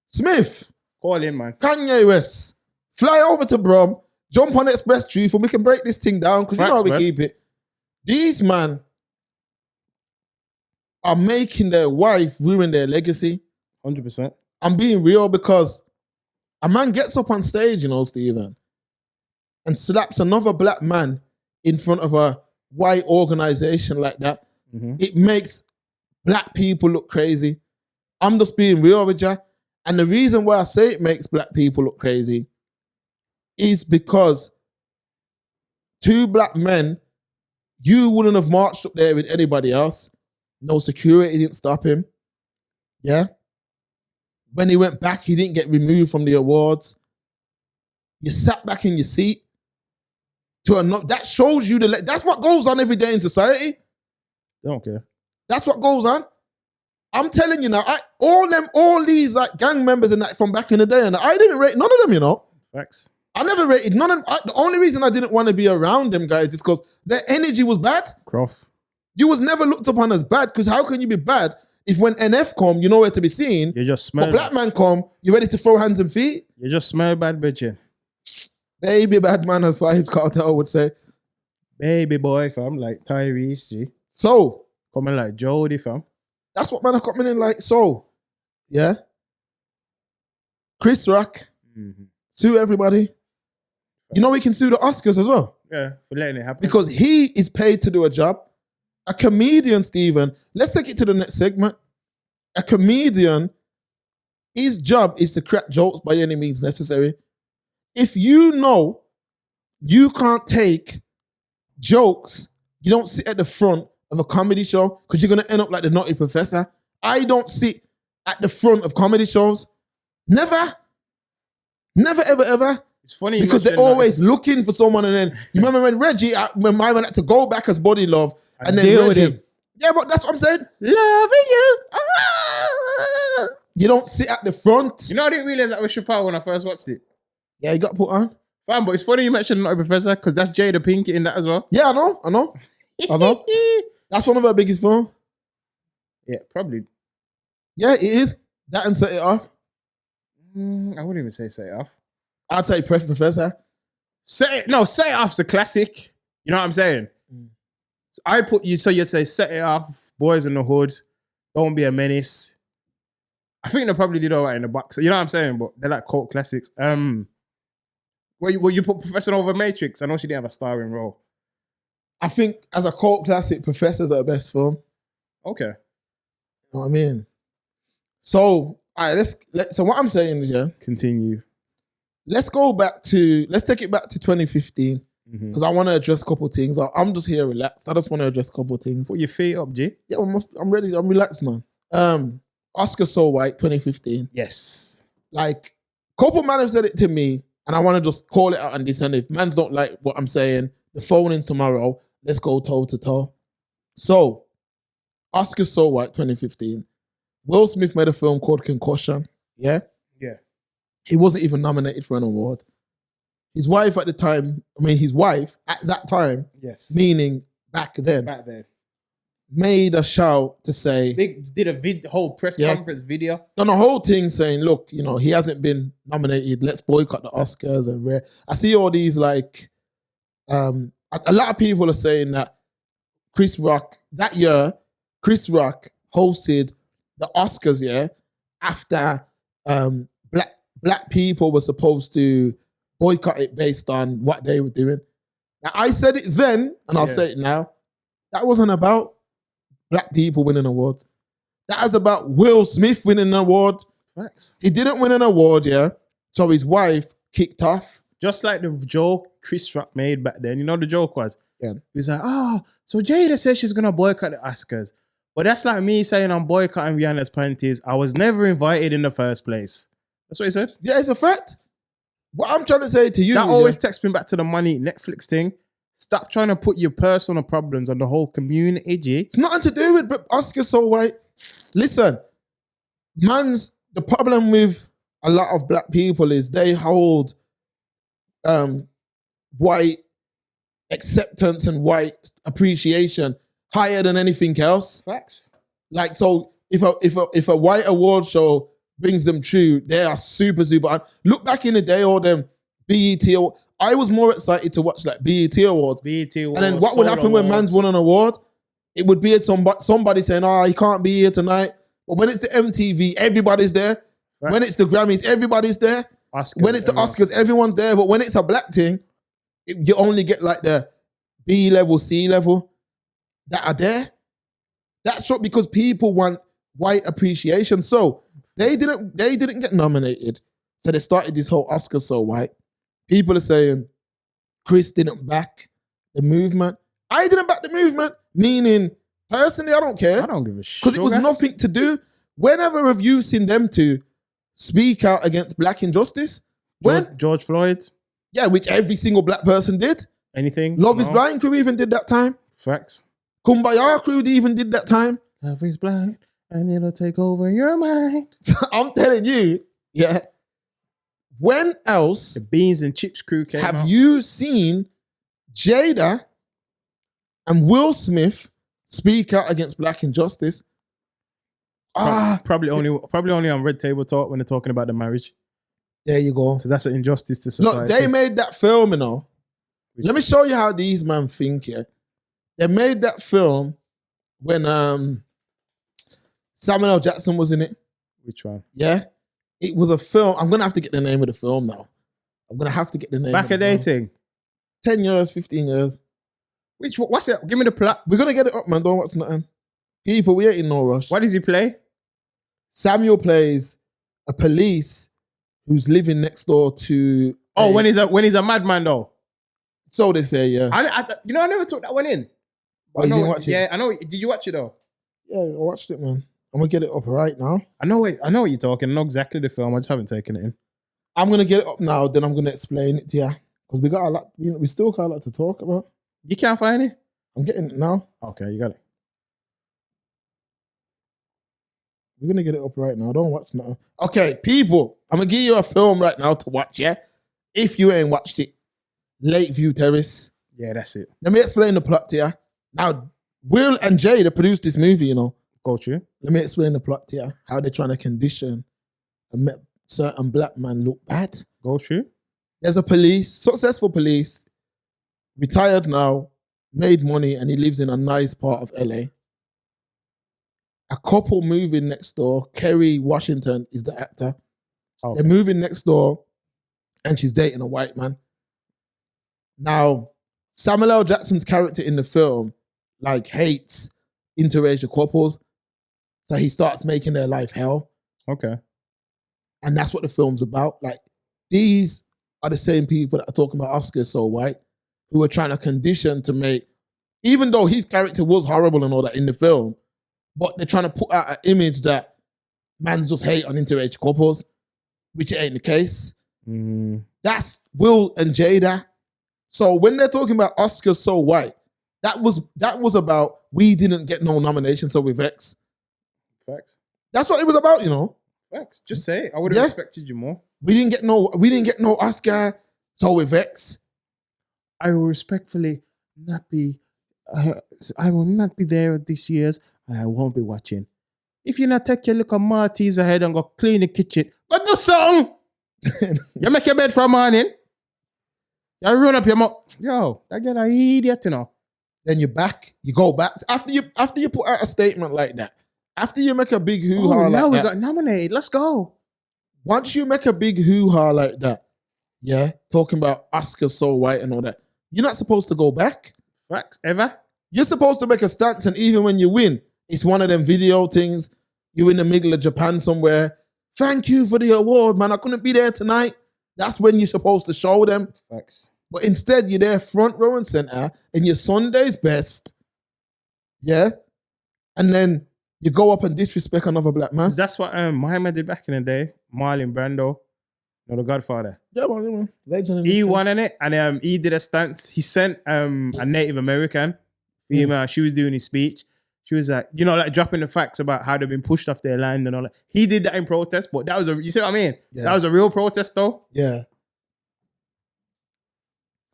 Smith, Call in, man. Kanye West, fly over to Brum, jump on Express Truth, and we can break this thing down because you know how we man. keep it. These man are making their wife ruin their legacy. 100%. I'm being real because a man gets up on stage, you know, Stephen, and slaps another black man in front of a white organization like that. Mm-hmm. It makes black people look crazy. I'm just being real with you. And the reason why I say it makes black people look crazy is because two black men You wouldn't have marched up there with anybody else. No security didn't stop him. Yeah. When he went back, he didn't get removed from the awards. You sat back in your seat. That shows you that's what goes on every day in society. They don't care. That's what goes on. I'm telling you now, all these like gang members and that from back in the day, and I didn't rate none of them, you know. Facts. I never rated none of them. The only reason I didn't want to be around them guys is because their energy was bad. Croft. You was never looked upon as bad, because how can you be bad if when NF come, you know where to be seen? You just smell. But black man come, you ready to throw hands and feet? You just smell bad, bitch. Baby bad man, as Vibes Cartel would say. Baby boy, fam, like Tyrese, G. So, Coming like Jody, fam. that's what man are coming in like. So, yeah. Chris Rock, sue everybody. You know we can sue the Oscars as well. Yeah, for letting it happen. Because he is paid to do a job. A comedian, Stephen, let's take it to the next segment. A comedian, his job is to crack jokes by any means necessary. If you know you can't take jokes, you don't sit at the front of a comedy show because you're going to end up like the Naughty Professor. I don't sit at the front of comedy shows. Never. Never, ever, ever. It's funny because they're always looking for someone. And then you remember when Reggie, when I went to go back as Body Love, and then deal with Reggie, him. yeah, but that's what I'm saying. Loving you. You don't sit at the front. You know, I didn't realize that was Chappelle when I first watched it. Yeah, you got put on. Fam, but it's funny you mentioned Naughty Professor because that's Jada Pinkett in that as well. Yeah, I know. That's one of her biggest films. Yeah, probably. Yeah, it is. That and Set It Off. I wouldn't even say Set It Off. I'd say Press Professor. Set It Off's a classic. You know what I'm saying? So I put you, so you'd say Set It Off, Boys in the Hood, Don't Be a Menace. I think they probably did all right in the box. You know what I'm saying? But they're like cult classics. Well, you put Professor over Matrix. I know she didn't have a starring role. I think as a cult classic, Professor's her best film. Okay. You know what I mean? So, all right, so what I'm saying is, yeah, Continue. let's take it back to 2015, because I want to address a couple things. I'm just here relaxed. I just want to address a couple things. Put your feet up, G. Yeah, I'm ready. I'm relaxed, man. Oscar So White, 2015. Yes. Like, couple man have said it to me, and I want to just call it out and this. And if mans don't like what I'm saying, the phone is tomorrow. Let's go toe to toe. So, Oscar So White, 2015. Will Smith made a film called Concussion. Yeah? Yeah. He wasn't even nominated for an award. His wife at that time, Yes. meaning back then, made a shout to say, They did a whole press conference video. done a whole thing saying, look, you know, he hasn't been nominated. Let's boycott the Oscars. And I see all these like, a lot of people are saying that Chris Rock hosted the Oscars, yeah, after black people were supposed to boycott it based on what they were doing. Now, I said it then, and I'll say it now. That wasn't about black people winning awards. That was about Will Smith winning an award. Facts. He didn't win an award, yeah, so his wife kicked off. Just like the joke Chris Rock made back then. You know the joke was? Yeah. He was like, so Jada says she's going to boycott the Oscars. But that's like me saying I'm boycotting Rihanna's panties. I was never invited in the first place. That's what he said. Yeah, it's a fact. What I'm trying to say to you That always takes me back to the money Netflix thing. Stop trying to put your personal problems on the whole community, G. It's nothing to do with Oscar So White. Listen, the problem with a lot of black people is they hold white acceptance and white appreciation higher than anything else. Facts. Like, so if a white award show brings them through, they are super. Look back in the day, all them BET awards. I was more excited to watch like BET awards. BET awards. And then what would happen when man's won an award? It would be at somebody saying, he can't be here tonight. But when it's the MTV, everybody's there. Right. When it's the Grammys, everybody's there. When it's the Oscars, everyone's there. But when it's a black thing, you only get like the B level, C level that are there. That's what, because people want white appreciation. So they didn't get nominated. So they started this whole Oscar So White. People are saying Chris didn't back the movement. I didn't back the movement, meaning personally, I don't care. I don't give a shit. Because it was nothing to do. Whenever have you seen them two speak out against black injustice? When? George Floyd. Yeah, which every single black person did. Anything? Love is Blind crew even did that time. Facts. Kumbaya crew even did that time. Love is blind and it'll take over your mind. I'm telling you, yeah. When else The Beans and Chips crew came have out. you seen Jada and Will Smith speak out against black injustice? Probably only on Red Table Talk when they're talking about the marriage. There you go. Because that's an injustice to society. Look, they made that film, you know. Let me show you how these men think, yeah. They made that film when Samuel L. Jackson was in it. Which one? Yeah. It was a film. I'm going to have to get the name of the film now. I'm going to have to get the name Back of a the day film. thing. 10 years, 15 years. What's it? Give me the plot. We're going to get it up, man. Don't watch nothing. People, we ain't in no rush. What does he play? Samuel plays a police who's living next door to... Oh, when he's a madman though. So they say, yeah. I never took that one in. Oh, you didn't watch it? Yeah, I know. Did you watch it though? Yeah, I watched it, man. I'm going to get it up right now. I know what you're talking. I know exactly the film. I just haven't taken it in. I'm going to get it up now, then I'm going to explain it to you. Because we got a lot, we still got a lot to talk about. You can't find it? I'm getting it now. Okay, you got it. We're going to get it up right now. Don't watch nothing. Okay, people, I'm going to give you a film right now to watch, yeah? If you ain't watched it. Lakeview Terrace. Yeah, that's it. Let me explain the plot to you. Now, Will and Jada produced this movie, you know. Go through. Let me explain the plot to you. How they're trying to condition a certain black man look bad. Go through. There's a successful police, retired now, made money, and he lives in a nice part of LA. A couple moving next door. Kerry Washington is the actor. Okay. They're moving next door, and she's dating a white man. Now, Samuel L. Jackson's character in the film, hates interracial couples. So he starts making their life hell. Okay. And that's what the film's about. These are the same people that are talking about Oscar is so white, who are trying to condition to make, even though his character was horrible and all that in the film, but they're trying to put out an image that man's just hate on interracial couples, which ain't the case. That's Will and Jada. So when they're talking about Oscar so white, that was about we didn't get no nomination, so we're vexed. Facts. That's what it was about, you know. Facts. Just say it. I would have respected you more. We didn't get no Oscar, so we're vexed. I will respectfully not be. I will not be there this year's, and I won't be watching. If you not take your little Marty's ahead and go clean the kitchen, go do something. You make your bed for a morning. You run up your mouth. Yo, that get an idiot, you know. Then you go back after you put out a statement like that. After you make a big hoo-ha now like we that. got nominated. Let's go. Once you make a big hoo-ha like that, yeah, talking about Oscar so white and all that, you're not supposed to go back. Facts. Ever? You're supposed to make a stance, and even when you win, it's one of them video things. You're in the middle of Japan somewhere. Thank you for the award, man. I couldn't be there tonight. That's when you're supposed to show them. Facts. But instead, you're there front row and center in your Sunday's best. Yeah? And then you go up and disrespect another black man. That's what Muhammad did back in the day. Marlon Brando. The Godfather. Yeah, man. Legend. He won in it, and he did a stance. He sent a Native American female. She was doing his speech. She was dropping the facts about how they've been pushed off their land and all that. He did that in protest, but that was you see what I mean? Yeah. That was a real protest though. Yeah.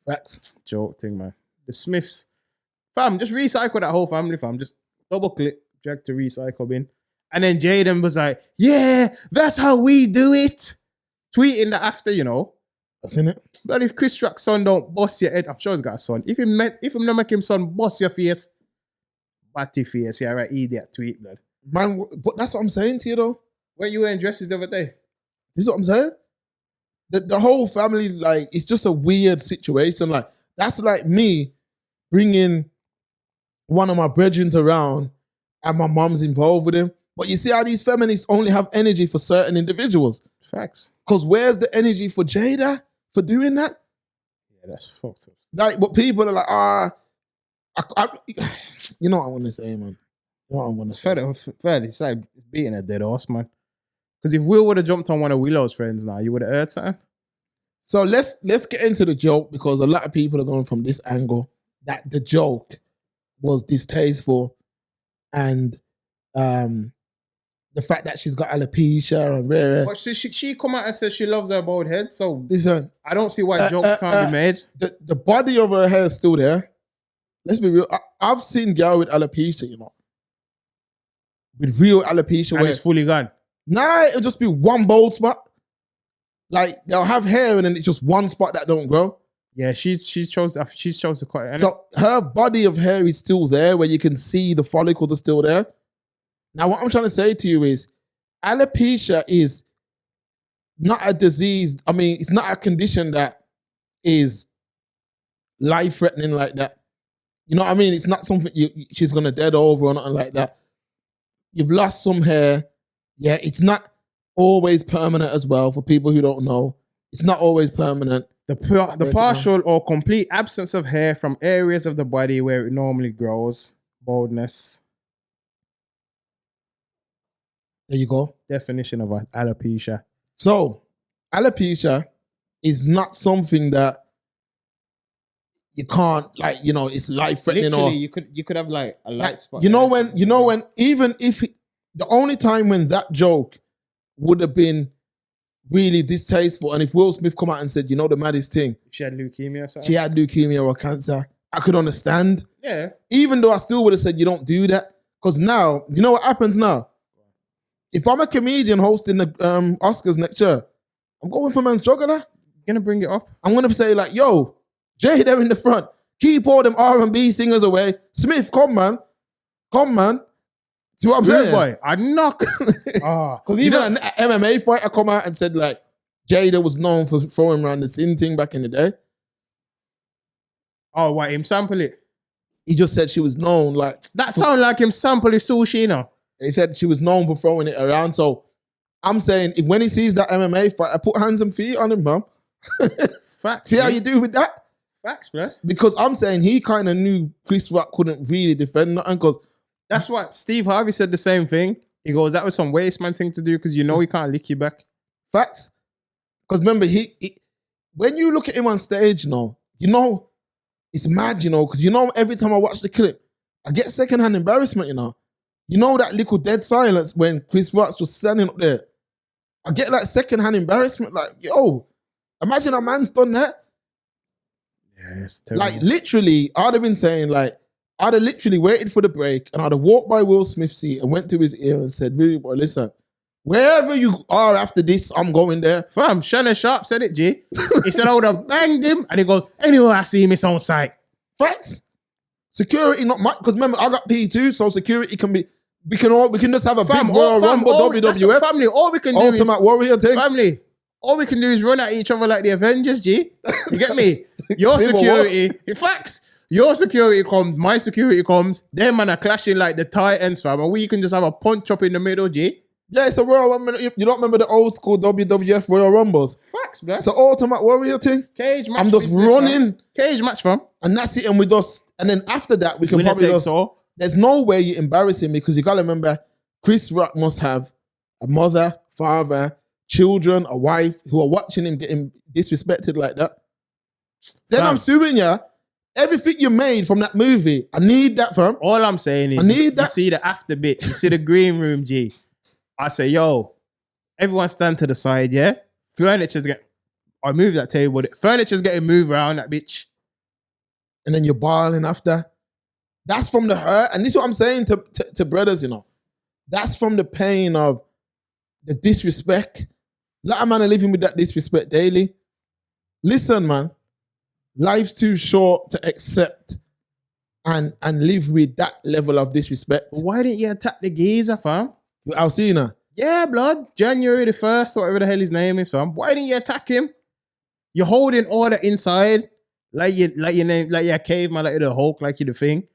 Facts. Joke thing, man. The Smiths. Fam, just recycle that whole family, fam. Just double click, drag to recycle bin. And then Jaden was like, yeah, that's how we do it. Tweeting that after, you know. That's in it. But if Chris Rock's son don't bust your head, I'm sure he's got a son. If him not make him son bust your face, batty face, yeah, right, idiot tweet, blood. Man, but that's what I'm saying to you, though. When you wearing dresses the other day? This is what I'm saying. The whole family, it's just a weird situation. That's like me bringing one of my brethren around and my mom's involved with him. But you see how these feminists only have energy for certain individuals. Facts. Because where's the energy for Jada for doing that? Yeah, that's fucked up. But people are like, You know what I'm gonna say, man. You know what I'm gonna say. Fair, it's like beating a dead horse, man. Because if Will would have jumped on one of Willow's friends now, you would have heard something. So let's get into the joke, because a lot of people are going from this angle that the joke was distasteful, and the fact that she's got alopecia and rare. But she come out and said she loves her bald head, so Listen, I don't see why jokes can't be made. the body of her hair is still there. Let's be real. I've seen girl with alopecia, you know, with real alopecia, And where it's fully gone. nah, it'll just be one bald spot. Like they'll have hair and then it's just one spot that don't grow. Yeah, she chose to cut it. So her body of hair is still there, where you can see the follicles are still there. Now, what I'm trying to say to you is, alopecia is not a disease. I mean, it's not a condition that is life-threatening like that. You know what I mean? It's not something she's gonna dead over or nothing like that. You've lost some hair. Yeah, it's not always permanent as well. For people who don't know, it's not always permanent. The partial or complete absence of hair from areas of the body where it normally grows. Baldness. There you go. Definition of alopecia. So, alopecia is not something that you can't, like, you know, it's life-threatening. Literally, you could have like a light spot. You know when even if the only time when that joke would have been really distasteful, and if Will Smith come out and said, you know, the maddest thing, she had leukemia or something. she had leukemia or cancer, I could understand. Yeah. Even though I still would have said, you don't do that. Because now, you know what happens now? If I'm a comedian hosting the Oscars next year, I'm going for man's juggler. You're gonna bring it up. I'm gonna say like, yo, Jay there in the front. Keep all them R&B singers away. Smith, come man. See what I'm saying? Boy, I knock. Because even an MMA fighter come out and said like, Jada was known for throwing around the sin thing back in the day. Oh, why him sample it? He just said she was known like. That sound like him sample his sushi, you know. He said she was known for throwing it around. So I'm saying, if when he sees that MMA fight, I put hands and feet on him, man. Facts. See how you do with that? Facts, bro. Because I'm saying he kind of knew Chris Rock couldn't really defend nothing. Because that's what Steve Harvey said the same thing. He goes, that was some waste man thing to do because you know he can't lick you back. Facts. Because remember, he when you look at him on stage, you know, it's mad, you know, because you know, every time I watch the clip, I get secondhand embarrassment, you know. You know that little dead silence when Chris Rock's just standing up there? I get like secondhand embarrassment, like, yo, imagine a man's done that. Yeah, it's terrible. Like, literally, I'd have been saying, like, I'd have literally waited for the break and I'd have walked by Will Smith's seat and went to his ear and said, really, boy, listen, wherever you are after this, I'm going there. Fam, Shannon Sharp said it, G. He said I would have banged him. And he goes, anyway, I see him, it's on site. Facts. Security, not much, because remember, I got P2, so security can be, we can just have a big Royal Rumble WWF. Family, all we can do is Ultimate Warrior thing. Family, all we can do is run at each other like the Avengers, G. You get me? Your security, facts. Your security comes, my security comes. Them man are clashing like the Titans, fam. And we can just have a punch up in the middle, G. Yeah, it's a Royal Rumble. You don't remember the old school WWF Royal Rumbles? Facts, bro. It's an Ultimate Warrior thing. Cage match. I'm just running. Fam. Cage match, fam. And that's it. And we just, and then after that, we can Winner probably takes just, all. there's no way you're embarrassing me, because you gotta remember, Chris Rock must have a mother, father, children, a wife who are watching him getting disrespected like that. Then I'm suing you. Everything you made from that movie, I need that, fam. All I'm saying is, I need that. You see the after bit, you see the green room, G. I say, yo, everyone stand to the side, yeah? I move that table. Furniture's getting moved around, that bitch. And then you're bawling after. That's from the hurt. And this is what I'm saying to brothers, you know. That's from the pain of the disrespect. A lot of man are living with that disrespect daily. Listen, man. Life's too short to accept and live with that level of disrespect. But why didn't you attack the geezer, fam? With Alcina. Yeah, blood. January the 1st, whatever the hell his name is, fam. Why didn't you attack him? You're holding all that inside, like you're a caveman, like you're the Hulk, like you're the thing,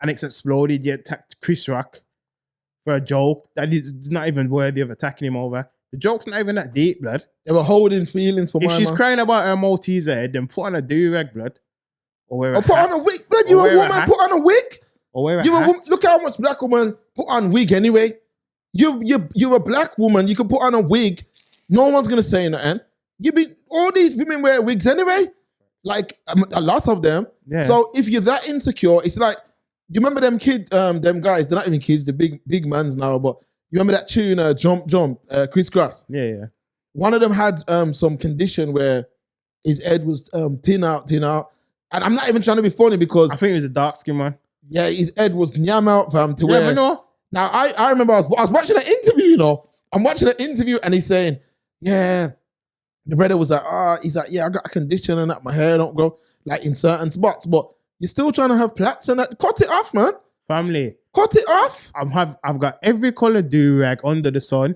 and it's exploded. You attacked Chris Rock for a joke that is not even worthy of attacking him over. The joke's not even that deep, blood. They were holding feelings for If my she's man. crying about her Maltese head, then put on a do-rag, blood. Or wear a Or put hat. on a wig. Blood, Or you a wear a woman, hat. put on a wig. Or wear a You a hat. woman, look how much black women put on wig anyway. You're a black woman. You can put on a wig. No one's gonna say nothing. All these women wear wigs anyway. Like a lot of them. Yeah. So if you're that insecure, it's like you remember them kids, them guys. They're not even kids. They're big mans now. But you remember that tune, Jump, Crisscross. Yeah. One of them had some condition where his head was thin out. And I'm not even trying to be funny because I think it was a dark skin man. yeah, his head was nyam out, fam. To You where never know. now I remember I was watching an interview. You know, I'm watching an interview and he's saying, yeah. The brother was like, he's like, yeah, I got a condition and that my hair don't grow like in certain spots, but you're still trying to have plaits and that. Cut it off, man. Family. Cut it off. I've got every color do-rag under the sun.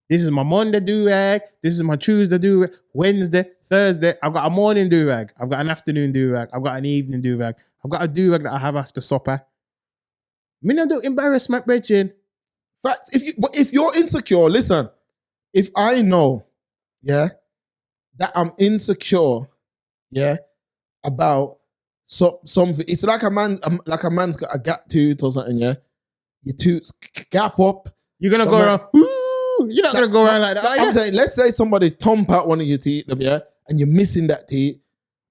This is my Monday do-rag. This is my Tuesday do-rag. Wednesday, Thursday. I've got a morning do-rag. I've got an afternoon do-rag. I've got an evening do-rag. I've got a do-rag that I have after supper. Me not do embarrassment, Bridget. Fact, if you're insecure, listen, if I know, yeah, that I'm insecure, yeah, about something, it's like a man's got a gap tooth or something, yeah. Your tooth gap up. You're gonna go around. Ooh, you're not gonna go around like that. I'm saying, let's say somebody thump out one of your teeth, yeah, and you're missing that teeth.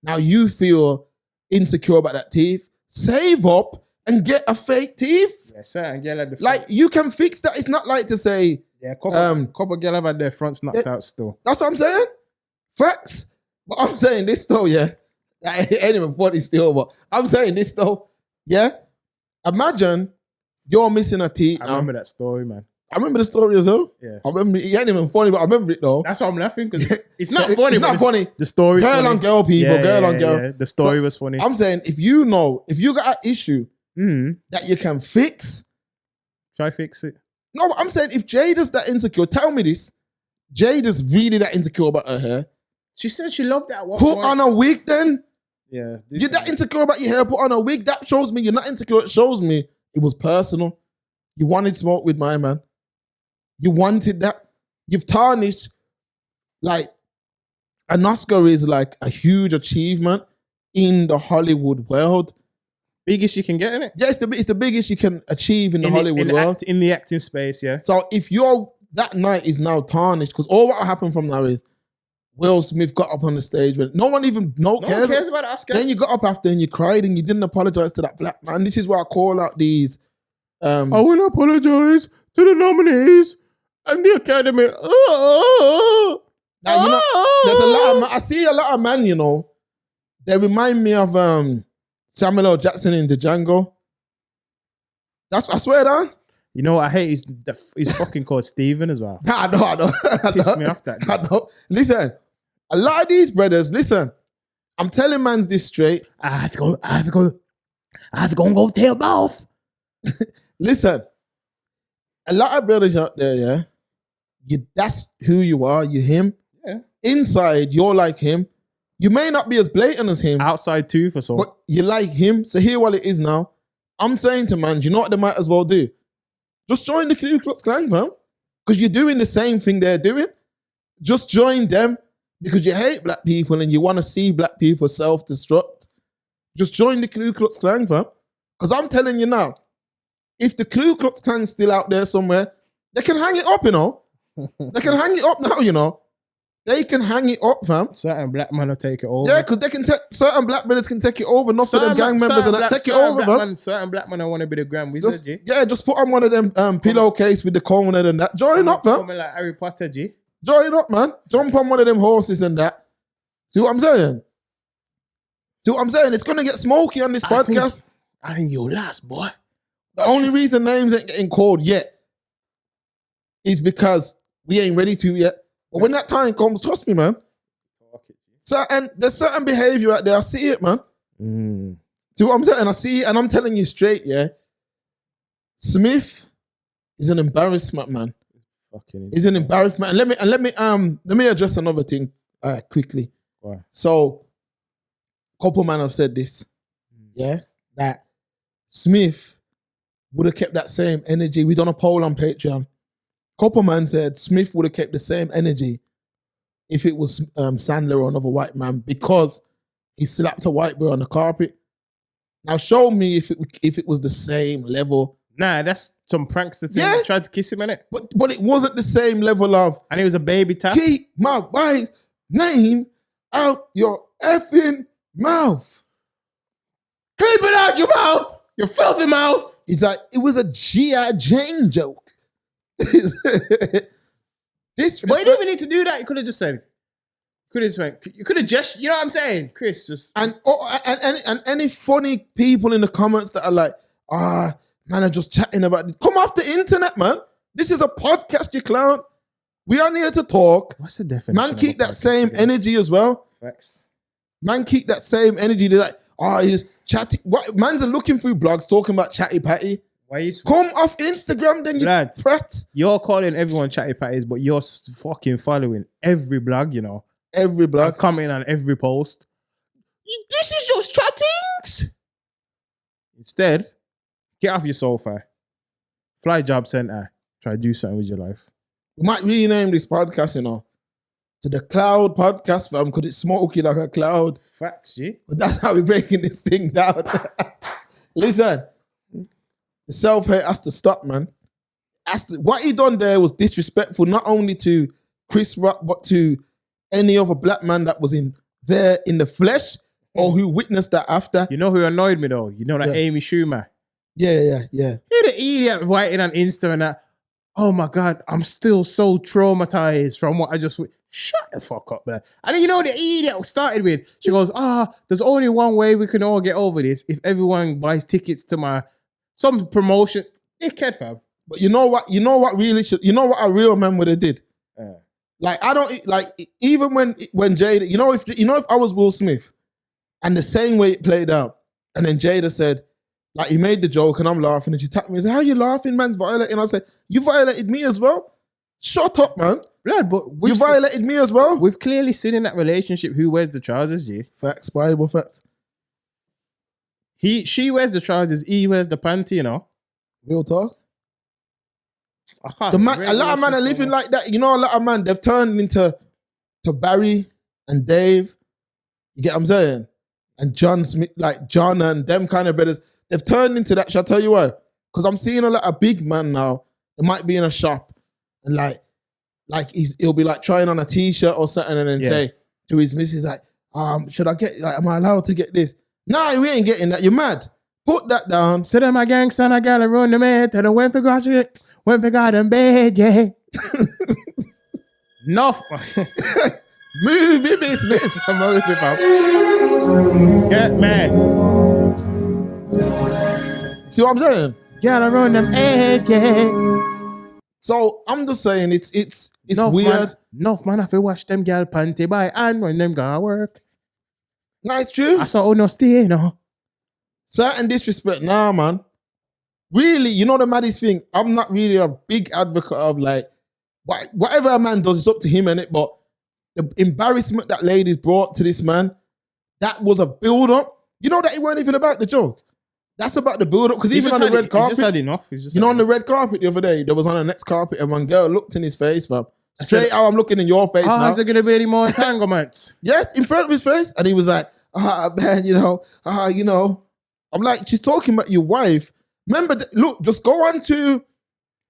Now you feel insecure about that teeth. Save up and get a fake teeth. Yeah, certain girl had the Like you can fix that. It's not like to say, couple girl have had their fronts knocked out still. that's what I'm saying. Facts. But I'm saying this though, yeah. Like, it ain't even funny still, but I'm saying this though, yeah. Imagine you're missing a teeth. I remember that story, man. I remember the story as well. Yeah. I remember it ain't even funny, but I remember it though. That's why I'm laughing because it's not funny. It's not funny. The story. Girl on girl, people. Girl on girl. Yeah. The story So, was funny. I'm saying if you got an issue that you can fix. Try fix it. No, I'm saying if Jada's that insecure, tell me this. Jada's really that insecure about her hair. She said she loved that one. Put on a wig then. Yeah. You're that insecure about your hair, put on a wig. That shows me you're not insecure. It shows me it was personal. You wanted smoke with my man. You wanted that. You've tarnished. Like, an Oscar is like a huge achievement in the Hollywood world. Biggest you can get in it. Yeah, it's the biggest you can achieve in the Hollywood world. In the acting space, yeah. So if that night is now tarnished, because all what will happen from now is Will Smith got up on the stage when no one cares about the Oscar. Then you got up after and you cried and you didn't apologize to that black man. This is why I call out these. I want to apologize to the nominees and the Academy. Now, you know, there's a lot of I see a lot of men, you know, they remind me of Samuel L. Jackson in the Django. I swear down. You know what I hate? He's fucking called Steven as well. I know. Pissed me off that. I know. Listen, a lot of these brothers, listen, I'm telling mans this straight. I have to go and go tell both. Listen, a lot of brothers out there, yeah, that's who you are. You're him. Yeah. Inside, you're like him. You may not be as blatant as him, Outside too for some. but you like him. So here what it is now. I'm saying to man, you know what they might as well do? Just join the Ku Klux Klan, fam. Because you're doing the same thing they're doing. Just join them because you hate black people and you want to see black people self-destruct. Just join the Ku Klux Klan, fam. Because I'm telling you now, if the Ku Klux Klan's still out there somewhere, they can hang it up, you know. They can hang it up now, you know. They can hang it up, fam. Certain black men will take it over. Yeah, because they can certain black brothers can take it over. Not for them gang members and that. Take it over, fam. Certain black men want to be the grand wizard, Just, G. yeah, just put on one of them pillowcase with the cone and that. Join up, fam. Coming like Harry Potter, G. Join up, man. Jump on one of them horses and that. See what I'm saying? It's gonna get smoky on this podcast. I think you're last, boy. The only reason names ain't getting called yet is because we ain't ready to yet. But when that time comes, trust me, man. There's certain behavior out there. I see it, man. See what I'm saying? I see it, and I'm telling you straight, yeah. Smith is an embarrassment, man. He's an embarrassment. And let me address another thing quickly. Why? So, couple man have said this, yeah, that Smith would have kept that same energy. We done a poll on Patreon. Couple man said Smith would have kept the same energy if it was Sandler or another white man because he slapped a white boy on the carpet. Now show me if it was the same level. Nah, that's some prankster thing. Yeah. Tried to kiss him, innit? But it wasn't the same level of And it was a baby tap. keep my wife's name out your effing mouth. Keep it out your mouth, you filthy mouth. It's like it was a G.I. Jane joke. This But you didn't even need to do that. You could have just said, you could have just, you know what I'm saying? Chris, just. and any funny people in the comments that are like, man, I'm just chatting about it. Come off the internet, man. This is a podcast, you clown. We are here to talk. What's the definition? Man, keep that same energy as well. Facts. Man, keep that same energy. They're like, he's chatting. What man's are looking through blogs talking about chatty patty. Why you Come off Instagram, then you Lad, prat. You're calling everyone chatty patties, but you're fucking following every blog, you know. Every blog. And commenting on every post. This is just chattings. Instead, get off your sofa. Fly job center. Try to do something with your life. We might rename this podcast, you know, to the Cloud Podcast, fam, because it's smoky like a cloud. Facts, yeah. But that's how we're breaking this thing down. Listen, the self-hate has to stop, man. What he done there was disrespectful, not only to Chris Rock, but to any other black man that was in there in the flesh or who witnessed that after. You know who annoyed me though? You know that Yeah. Amy Schumer? Yeah. You're the idiot writing on Insta and that, oh my God, I'm still so traumatized from what I just... Shut the fuck up, man. And then you know the idiot started with, she goes, there's only one way we can all get over this if everyone buys tickets to some promotion. Dickhead, fam. But you know what a real man would have did? Like, I don't, like, even when Jada, if I was Will Smith and the same way it played out, and then Jada said, like, he made the joke and I'm laughing and she tapped me and said, how you laughing, man's violating? I said, you violated me as well? Shut up, man. Blood, but You violated me as well? We've clearly seen in that relationship who wears the trousers, G. Facts, Bible facts. She wears the trousers, he wears the panty, you know. Real talk. I can't A lot of men are living like that. You know, a lot of men, they've turned into Barry and Dave. You get what I'm saying? And John Smith, like John and them kind of brothers. They've turned into that. Shall I tell you why? Because I'm seeing a lot of big man now. They might be in a shop and like he'll be like trying on a t-shirt or something and then say to his missus like, should I get, like, am I allowed to get this? Nah, we ain't getting that. You're mad. Put that down. Sit in my gang, son, I gotta run the man. Tell them when for graduate, when for got them bed, yeah. Enough. Move your business. I'm over with, fam. Get man. See what I'm saying? Gotta run them edge, yeah. So I'm just saying it's Enough, weird. Enough, man. If you watch them girl panty by and when them gonna work. No, it's true. I saw no stay, you know. Certain disrespect, nah, man. Really, you know the maddest thing? I'm not really a big advocate of like, whatever a man does, it's up to him, innit? But the embarrassment that ladies brought to this man, that was a build-up. You know that it weren't even about the joke. That's about the build-up. Because even on the red carpet, He's just had enough. on the red carpet the other day, there was on the next carpet and one girl looked in his face, fam. Straight how I'm looking in your face now. Is there going to be any more entanglements? Yeah, in front of his face. And he was like, man, you know. I'm like, she's talking about your wife. Remember, look, just go on to,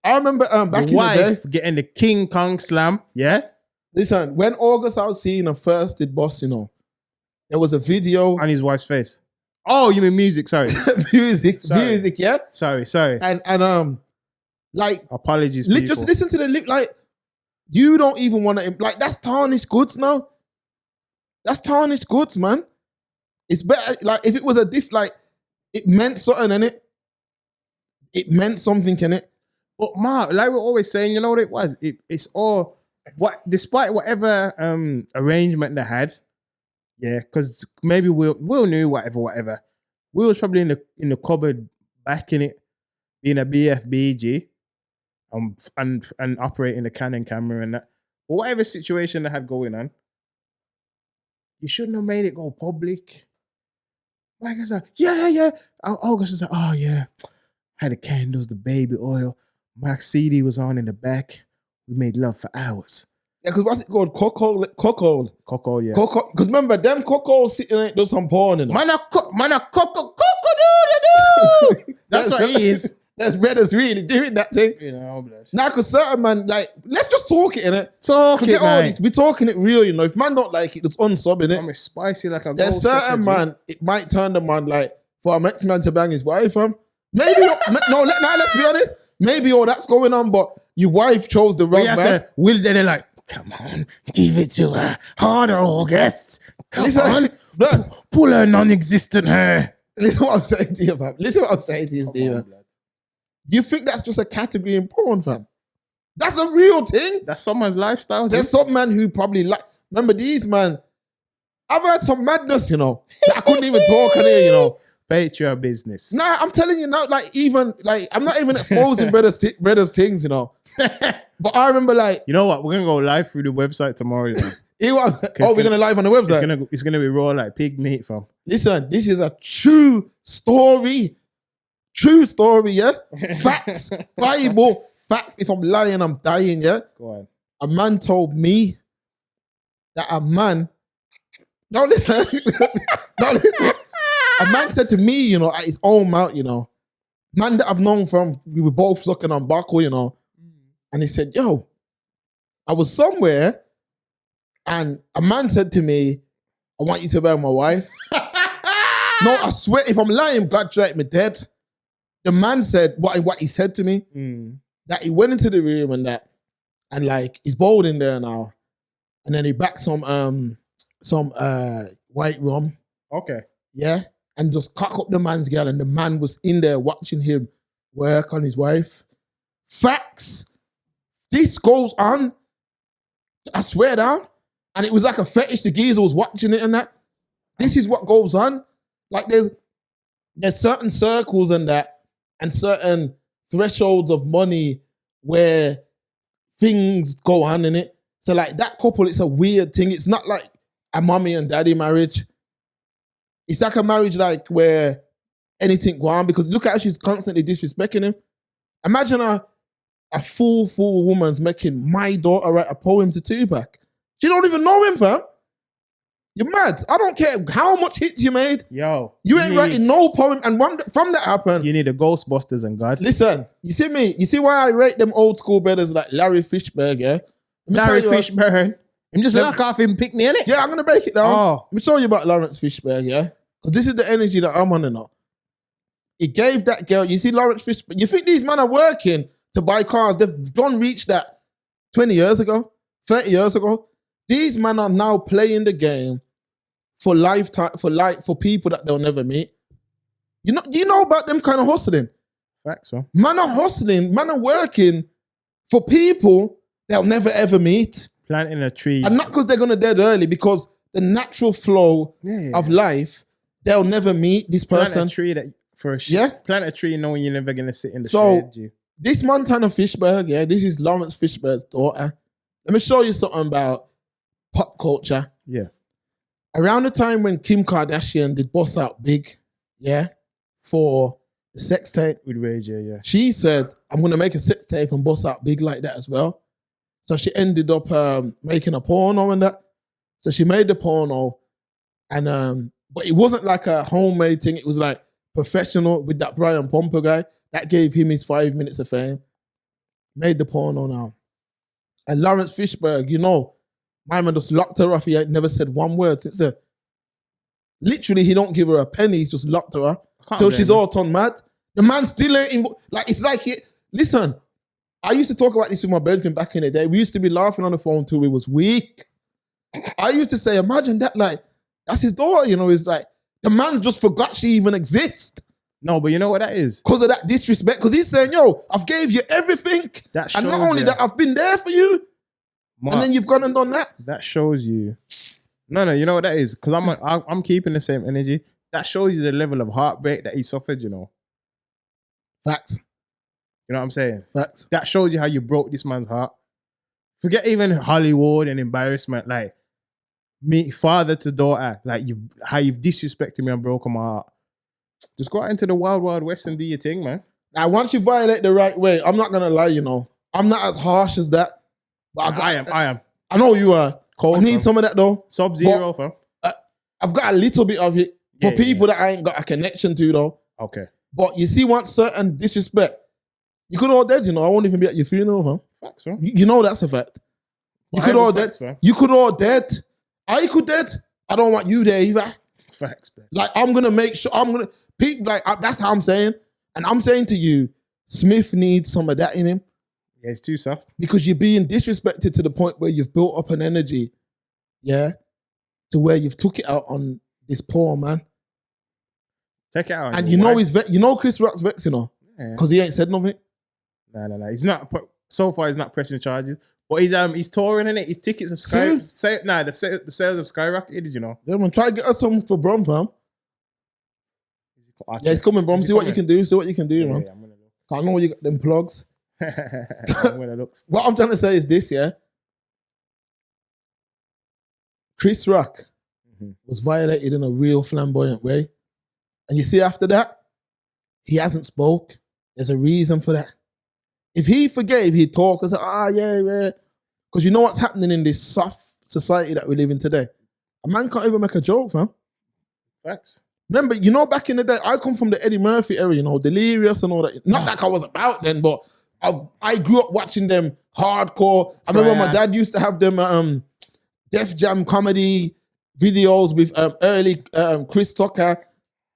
I remember back in the day. Getting the King Kong slam, yeah? Listen, when August Alsina first did Boss, you know, there was a video. On his wife's face. Oh, you mean music, sorry. music, yeah? Sorry. And like, apologies, people. just listen to the lip, like, you don't even want to, like, that's tarnished goods now. That's tarnished goods, man. It's better, like, if it was a like, it meant something, innit? It meant something, innit? But Mark, like we're always saying, you know what it was? It's all, despite whatever arrangement they had, yeah, because maybe Will knew whatever. Will was probably in the cupboard backing it, being a BFBG, and operating the Canon camera and that. But whatever situation they had going on, you shouldn't have made it go public. Like I said, yeah. August was like, oh yeah, had the candles, the baby oil. Mark CD was on in the back. We made love for hours. Yeah, because what's it called? Cuckold. Coco, yeah. Because remember, them cuckolds sitting ain't do some porn, you know. Man, a coco. That's what he is. That's brothers really doing that thing. You know, bless. Now, because certain man, like, let's just talk it, innit? Talk Forget it, all man. this. We're talking it real, you know. If man don't like it, just unsub, innit? I'm spicy like a There's ghost certain pepper, man, it might turn the man, like, for a next man to bang his wife, maybe, let's be honest. Maybe all that's going on, but your wife chose the wrong man. They're like, come on, give it to her. Harder, August. Come Listen, on. look, Pull her non-existent hair. listen what I'm saying to you, fam. Listen what I'm saying to you, Steve. You think that's just a category in porn, fam? That's a real thing. That's someone's lifestyle. There's some man who probably like. Remember these man. I've heard some madness, you know. That I couldn't even talk on here, you know. Patreon business. Nah, I'm telling you now. Like I'm not even exposing brothers things, you know. But I remember, like, You know what? We're gonna go live through the website tomorrow. You know? we're gonna live on the website. It's gonna be raw like pig meat, fam. Listen, this is a true story. True story, yeah. Facts, Bible, facts. If I'm lying, I'm dying, yeah. Go on. A man told me that a man. No, listen. No, listen. A man said to me, you know, at his own mouth, you know, man that I've known from, we were both sucking on buckle, you know, and he said, yo, I was somewhere, and a man said to me, I want you to marry my wife. No, I swear, if I'm lying, God strike me dead. The man said what he said to me, that he went into the room and like he's bowled in there now, and then he backed some white rum, Okay. yeah, and just cock up the man's girl, and the man was in there watching him work on his wife. Facts. This goes on. I swear down. And it was like a fetish. The geezer was watching it and that. This is what goes on. Like there's certain circles and that, and certain thresholds of money where things go on in it. So like that couple, it's a weird thing. It's not like a mommy and daddy marriage. It's like a marriage like where anything go on, because look at how she's constantly disrespecting him. Imagine a full woman's making my daughter write a poem to Tupac. She don't even know him, fam. You're mad. I don't care how much hits you made. Yo. You ain't writing no poem. And from that happened. You need a Ghostbusters and God. Listen, you see me? You see why I rate them old school brothers like Larry Fishburne, yeah? Larry Fishburne. I'm just lock off him pick me, innit? Yeah, I'm going to break it down. Oh. Let me tell you about Lawrence Fishburne, yeah? Because this is the energy that I'm on and on. He gave that girl, you see Lawrence Fishburne, you think these men are working to buy cars? They've done reach that 20 years ago, 30 years ago. These men are now playing the game for lifetime, for people that they'll never meet. You know about them kind of hustling? Facts, man. Man are hustling, man are working for people they'll never ever meet. Planting a tree. And not because they're going to dead early, because the natural flow of life, they'll never meet this person. Plant a tree that plant a tree knowing you're never going to sit in the shade. This Montana Fishburne, yeah, this is Lawrence Fishburne's daughter. Let me show you something about pop culture. Yeah. Around the time when Kim Kardashian did Boss Out Big, yeah, for the sex tape. With Ray J, yeah. She said, I'm going to make a sex tape and Boss Out Big like that as well. So she ended up making a porno and that. So she made the porno, and but it wasn't like a homemade thing. It was like professional with that Brian Pomper guy. That gave him his 5 minutes of fame. Made the porno now. And Lawrence Fishburne, you know, my man just locked her up. He ain't never said one word since then. Literally, he don't give her a penny. He's just locked her up till she's all turned mad. The man still ain't like, it's like, listen, I used to talk about this with my bedroom back in the day. We used to be laughing on the phone till we was weak. I used to say, imagine that, like, that's his daughter, you know. It's like, the man just forgot she even exists. No, but you know what that is? Because of that disrespect. Because he's saying, yo, I've gave you everything. And not only that, I've been there for you. Mark, and then you've gone and done that. That shows you. No, you know what that is? Because I'm keeping the same energy. That shows you the level of heartbreak that he suffered, you know. Facts. You know what I'm saying? Facts. That shows you how you broke this man's heart. Forget even Hollywood and embarrassment. Like, me, father to daughter, like how you've disrespected me and broken my heart. Just go out into the wild, wild west and do your thing, man. Now, once you violate the right way, I'm not going to lie, you know. I'm not as harsh as that. But I am. I know you are. Cold, I need fam. some of that though. Sub-Zero, fam. I've got a little bit of it for Yeah, people that I ain't got a connection to though. Okay. But you see, one certain disrespect, you could all dead. You know, I won't even be at your funeral, man. Facts, fam. You know that's a fact. You could all dead. Facts, man. You could all dead. I could dead. I don't want you there either. Facts, man. Like I'm gonna make sure that's how I'm saying, and I'm saying to you, Smith needs some of that in him Yeah, it's too soft. because you're being disrespected to the point where you've built up an energy, yeah, to where you've took it out on this poor man. Take it out. And you know you know Chris Rock's vexed, you know, Yeah. because he ain't said nothing. No. He's not. So far, he's not pressing charges. But he's touring in it. His tickets have the sales have skyrocketed. You know. Yeah, man, try to get us something for Brom, fam. Yeah, he's coming, Brom. See what you can do. See what you can do, man. Yeah, I'm gonna look. I know you got them plugs. I'm gonna look. What I'm trying to say is this, yeah. Chris Rock was violated in a real flamboyant way. And you see after that, he hasn't spoke. There's a reason for that. If he forgave, he'd talk and say, yeah. Because you know what's happening in this soft society that we live in today? A man can't even make a joke, fam. Facts. Remember, you know, back in the day, I come from the Eddie Murphy era, you know, Delirious and all that. Not that I was about then, but I grew up watching them hardcore. I remember my dad used to have them Def Jam comedy videos with early Chris Tucker.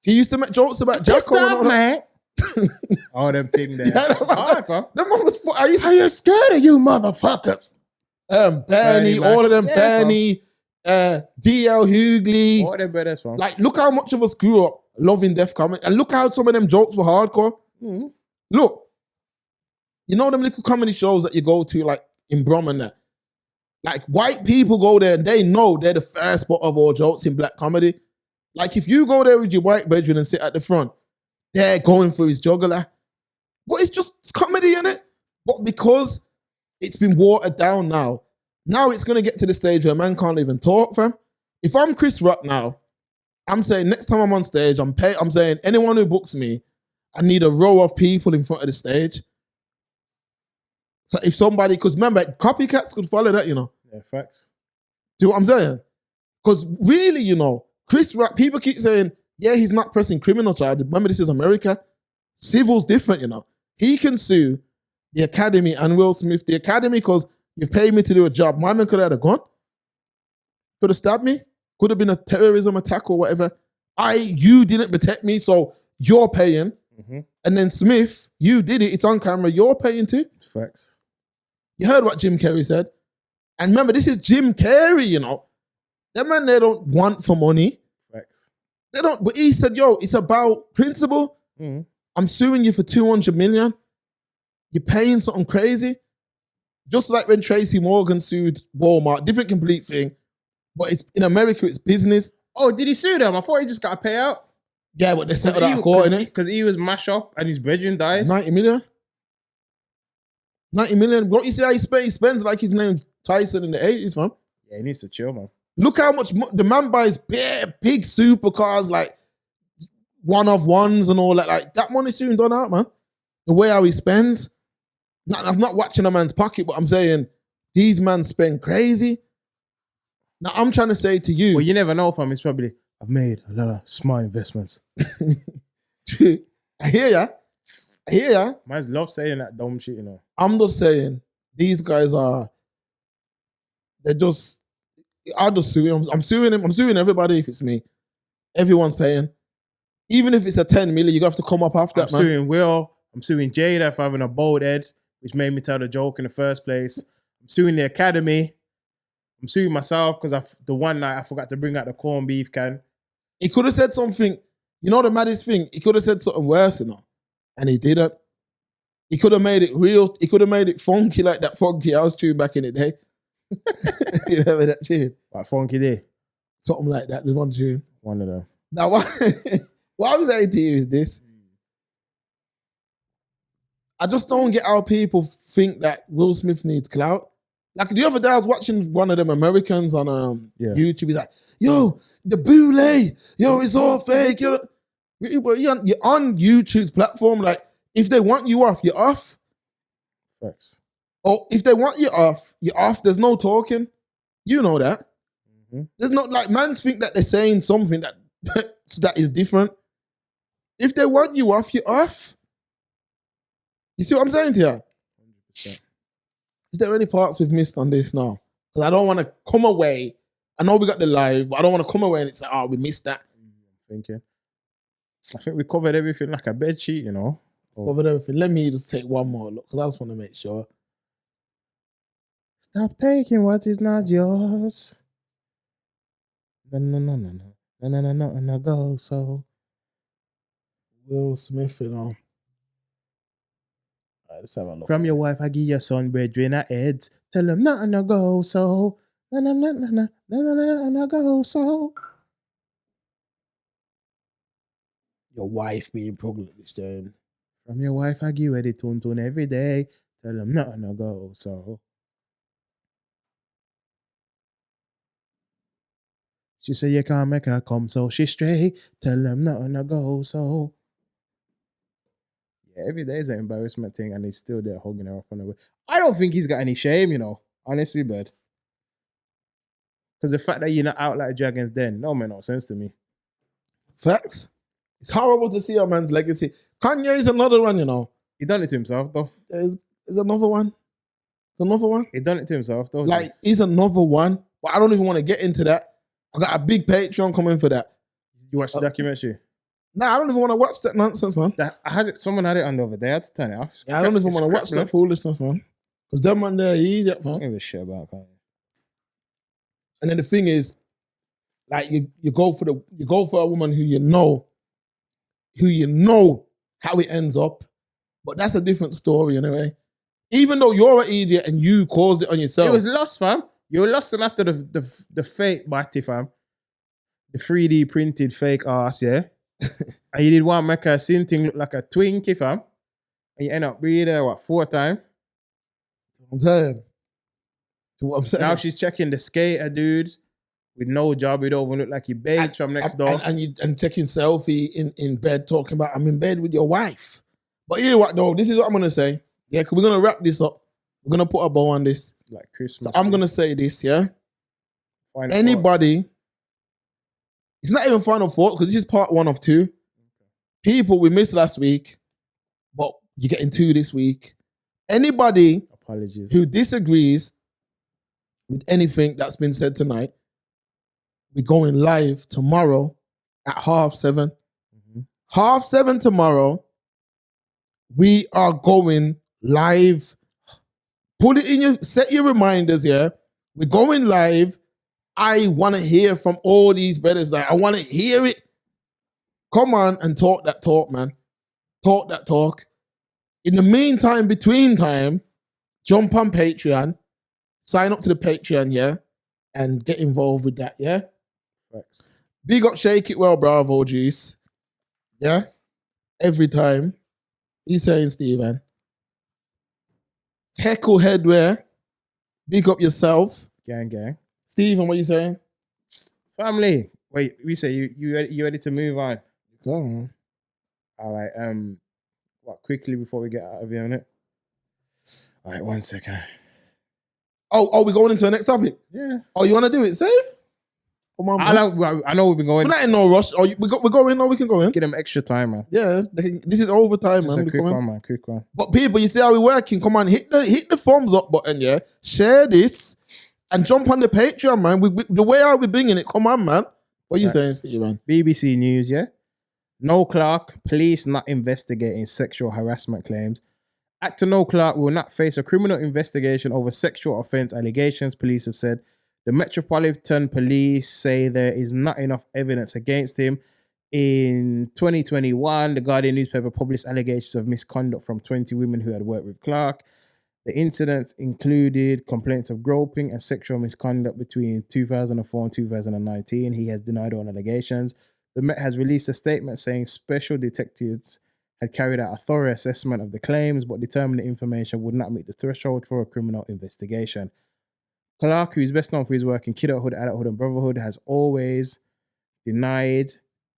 He used to make jokes about Jacko and all that. All them things there. Yeah, Hard, fam. Them man was I used to, are you scared of you motherfuckers? Bernie, all of them, Yeah, Bernie, DL Hughley. All them brothers, fam. Like, look how much of us grew up loving Def Comedy. And look how some of them jokes were hardcore. Mm-hmm. Look, you know them little comedy shows that you go to, like in Brom and that? Like, white people go there and they know they're the first spot of all jokes in black comedy. Like, if you go there with your white brethren and sit at the front, they're going for his jugular. But it's comedy, innit? But because it's been watered down now it's going to get to the stage where a man can't even talk, fam. If I'm Chris Rock now, I'm saying next time I'm on stage, I'm saying anyone who books me, I need a row of people in front of the stage. So if somebody, because remember, copycats could follow that, you know. Yeah, facts. See what I'm saying? Because really, you know, Chris Rock, people keep saying, yeah, he's not pressing criminal charges. Remember, this is America. Civil's different, you know. He can sue the Academy and Will Smith. The Academy, because you've paid me to do a job. My man could have had a gun. Could have stabbed me. Could have been a terrorism attack or whatever. You didn't protect me, so you're paying. Mm-hmm. And then Smith, you did it. It's on camera. You're paying too. Facts. You heard what Jim Carrey said. And remember, this is Jim Carrey, you know. That man, they don't want for money. Facts. They don't, but he said, yo, it's about principle. Mm-hmm. I'm suing you for 200 million. You're paying something crazy. Just like when Tracy Morgan sued Walmart. Different complete thing. But it's in America, it's business. Oh, did he sue them? I thought he just got a payout. Yeah, but they settled out of court, innit? Because he was mashed up and his brethren died. 90 million? 90 million. What you see how he spends? He spends like his name's Tyson in the 80s, man. Yeah, he needs to chill, man. Look how much the man buys big supercars, like one-of-ones and all that. Like, that money soon done out, man. The way how he spends. I'm not watching a man's pocket, but I'm saying these men spend crazy. Now, I'm trying to say to you. Well, you never know, fam. It's probably, I've made a lot of smart investments. True. I hear ya. Man's love saying that dumb shit, you know. I'm just saying, these guys I'll just sue him. I'm suing him. I'm suing everybody if it's me. Everyone's paying. Even if it's a 10 million, you have to come up after that, man. I'm suing Will. I'm suing Jada for having a bald head, which made me tell the joke in the first place. I'm suing the Academy. I'm suing myself because the one night I forgot to bring out the corned beef can. He could have said something, you know the maddest thing? He could have said something worse, you know, and he didn't. He could have made it real. He could have made it funky like that funky house tune back in the day. You remember that tune? Like Funky Day. Something like that. There's one tune. One of them. Now, what I'm saying to you is this. I just don't get how people think that Will Smith needs clout. Like the other day, I was watching one of them Americans on YouTube. He's like, yo, the boule, yo, it's all fake. You're on YouTube's platform. Like, if they want you off, you're off. Facts. Or if they want you off, you're off. There's no talking. You know that. Mhm. There's not like mans think that they're saying something that that is different. If they want you off, you're off. You see what I'm saying to you? 100%. Is there any parts we've missed on this now? Because I don't want to come away. I know we got the live, but I don't want to come away and it's like, oh, we missed that. Thinking. I think we covered everything like a bed sheet, you know. Covered everything. Let me just take one more look because I just want to make sure. Stop taking what is not yours. No, go so. Will Smith, you know. All right, let's have a look. From your wife, I give your son brethren a heads. Tell him nothing to go so. No, go so. Your wife being pregnant this time. From your wife, I give ready tune every day. Tell him nothing to go so. She say you can't make her come so she stray. Tell him nothing to go so. Yeah, every day is an embarrassment thing and he's still there hugging her up on the way. I don't think he's got any shame, you know. Honestly, bud. Because the fact that you're not out like Dragon's Den, no make no sense to me. Facts. It's horrible to see a man's legacy. Kanye is another one, you know. He done it to himself though. There's another one. There's another one. He done it to himself though. Like, he's another one. But I don't even want to get into that. I got a big Patreon coming for that. You watched the documentary? Nah, I don't even want to watch that nonsense, man. Someone had it on the other day. I had to turn it off. Yeah, I don't even want to watch that foolishness, man. Because them man there, he idiot, I man. don't give a shit about Kanye. And then the thing is, like you go for a woman who you know how it ends up, but that's a different story anyway. Even though you're an idiot and you caused it on yourself. It was lost, fam. You were lost after the fake body, fam. The 3D printed fake ass, yeah. And you did one make her sin thing look like a Twinkie, fam. And you end up being there, 4 times? I'm saying. What I'm saying. Now she's checking the skater dude with no job. It don't even look like he begged from next door. And taking selfie in bed, talking about I'm in bed with your wife. But you know what, though? This is what I'm gonna say. Yeah, because we're gonna wrap this up. We're gonna put a bow on this. Like Christmas. So I'm gonna say this, yeah. Final Anybody, it's not even final thought because this is part 1 of 2. People we missed last week, but you're getting 2 this week. Anybody apologies who disagrees with anything that's been said tonight, we're going live tomorrow at 7:30. 7:30 tomorrow, we are going live. Put it in set your reminders, yeah? We're going live. I want to hear from all these brothers. Like, I want to hear it. Come on and talk that talk, man. Talk that talk. In the meantime, between time, jump on Patreon, sign up to the Patreon, yeah? And get involved with that, yeah? Thanks. Big up Shake It Well, Bravo Juice. Yeah? Every time. He's saying, Stephen. Heckle Headwear. Big up yourself. Gang. Stephen, what are you saying? Family. Wait, we say you ready to move on? Go on. All right. What quickly before we get out of here, innit? All right, 1 second. Oh, we're going into the next topic? Yeah. Oh, you want to do it safe? Come on, man. I know we've been going. We're not in no rush. Oh, we're going, or we can go in. Give them extra time, man. Yeah, this is overtime, Just man. a quick one, man. Quick one. But people, you see how we're working? Come on, hit the thumbs up button, yeah? Share this and jump on the Patreon, man. The way how we're bringing it, come on, man. What are you saying, Stephen? BBC News, yeah? Noel Clarke, police not investigating sexual harassment claims. Actor Noel Clarke will not face a criminal investigation over sexual offence allegations, police have said. The Metropolitan Police say there is not enough evidence against him. In 2021, the Guardian newspaper published allegations of misconduct from 20 women who had worked with Clarke. The incidents included complaints of groping and sexual misconduct between 2004 and 2019. He has denied all allegations. The Met has released a statement saying special detectives had carried out a thorough assessment of the claims, but determined the information would not meet the threshold for a criminal investigation. Clarke, who is best known for his work in kidulthood, adulthood, and brotherhood, has always denied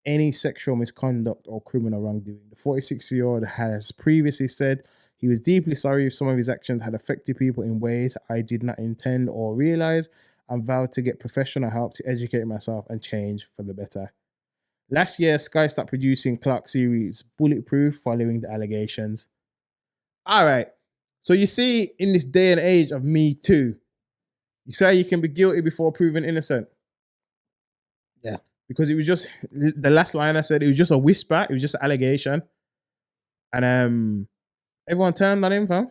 any sexual misconduct or criminal wrongdoing. The 46-year-old has previously said he was deeply sorry if some of his actions had affected people in ways I did not intend or realize. and vowed to get professional help to educate myself and change for the better. Last year, Sky stopped producing Clarke series Bulletproof following the allegations. All right. So you see, in this day and age of Me Too, you say you can be guilty before proven innocent. Yeah. Because it was just, the last line I said, it was just a whisper. It was just an allegation. And everyone turned on him, fam.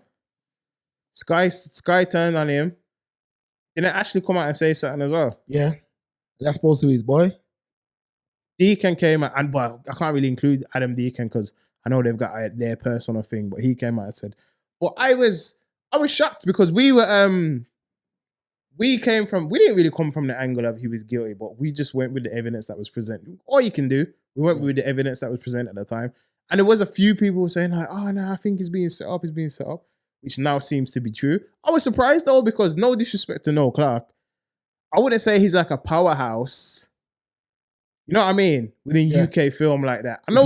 Sky turned on him. Didn't actually come out and say something as well. Yeah. That's supposed to be his boy. Deacon came out, and well, I can't really include Adam Deacon because I know they've got their personal thing, but he came out and said, well, I was shocked because we didn't really come from the angle of he was guilty, but we just went with the evidence that was presented. All you can do, we went with the evidence that was presented at the time. And there was a few people saying like, oh no, I think he's being set up, which now seems to be true. I was surprised though, because no disrespect to Noel Clarke, I wouldn't say he's like a powerhouse. You know what I mean? Within UK film like that. I know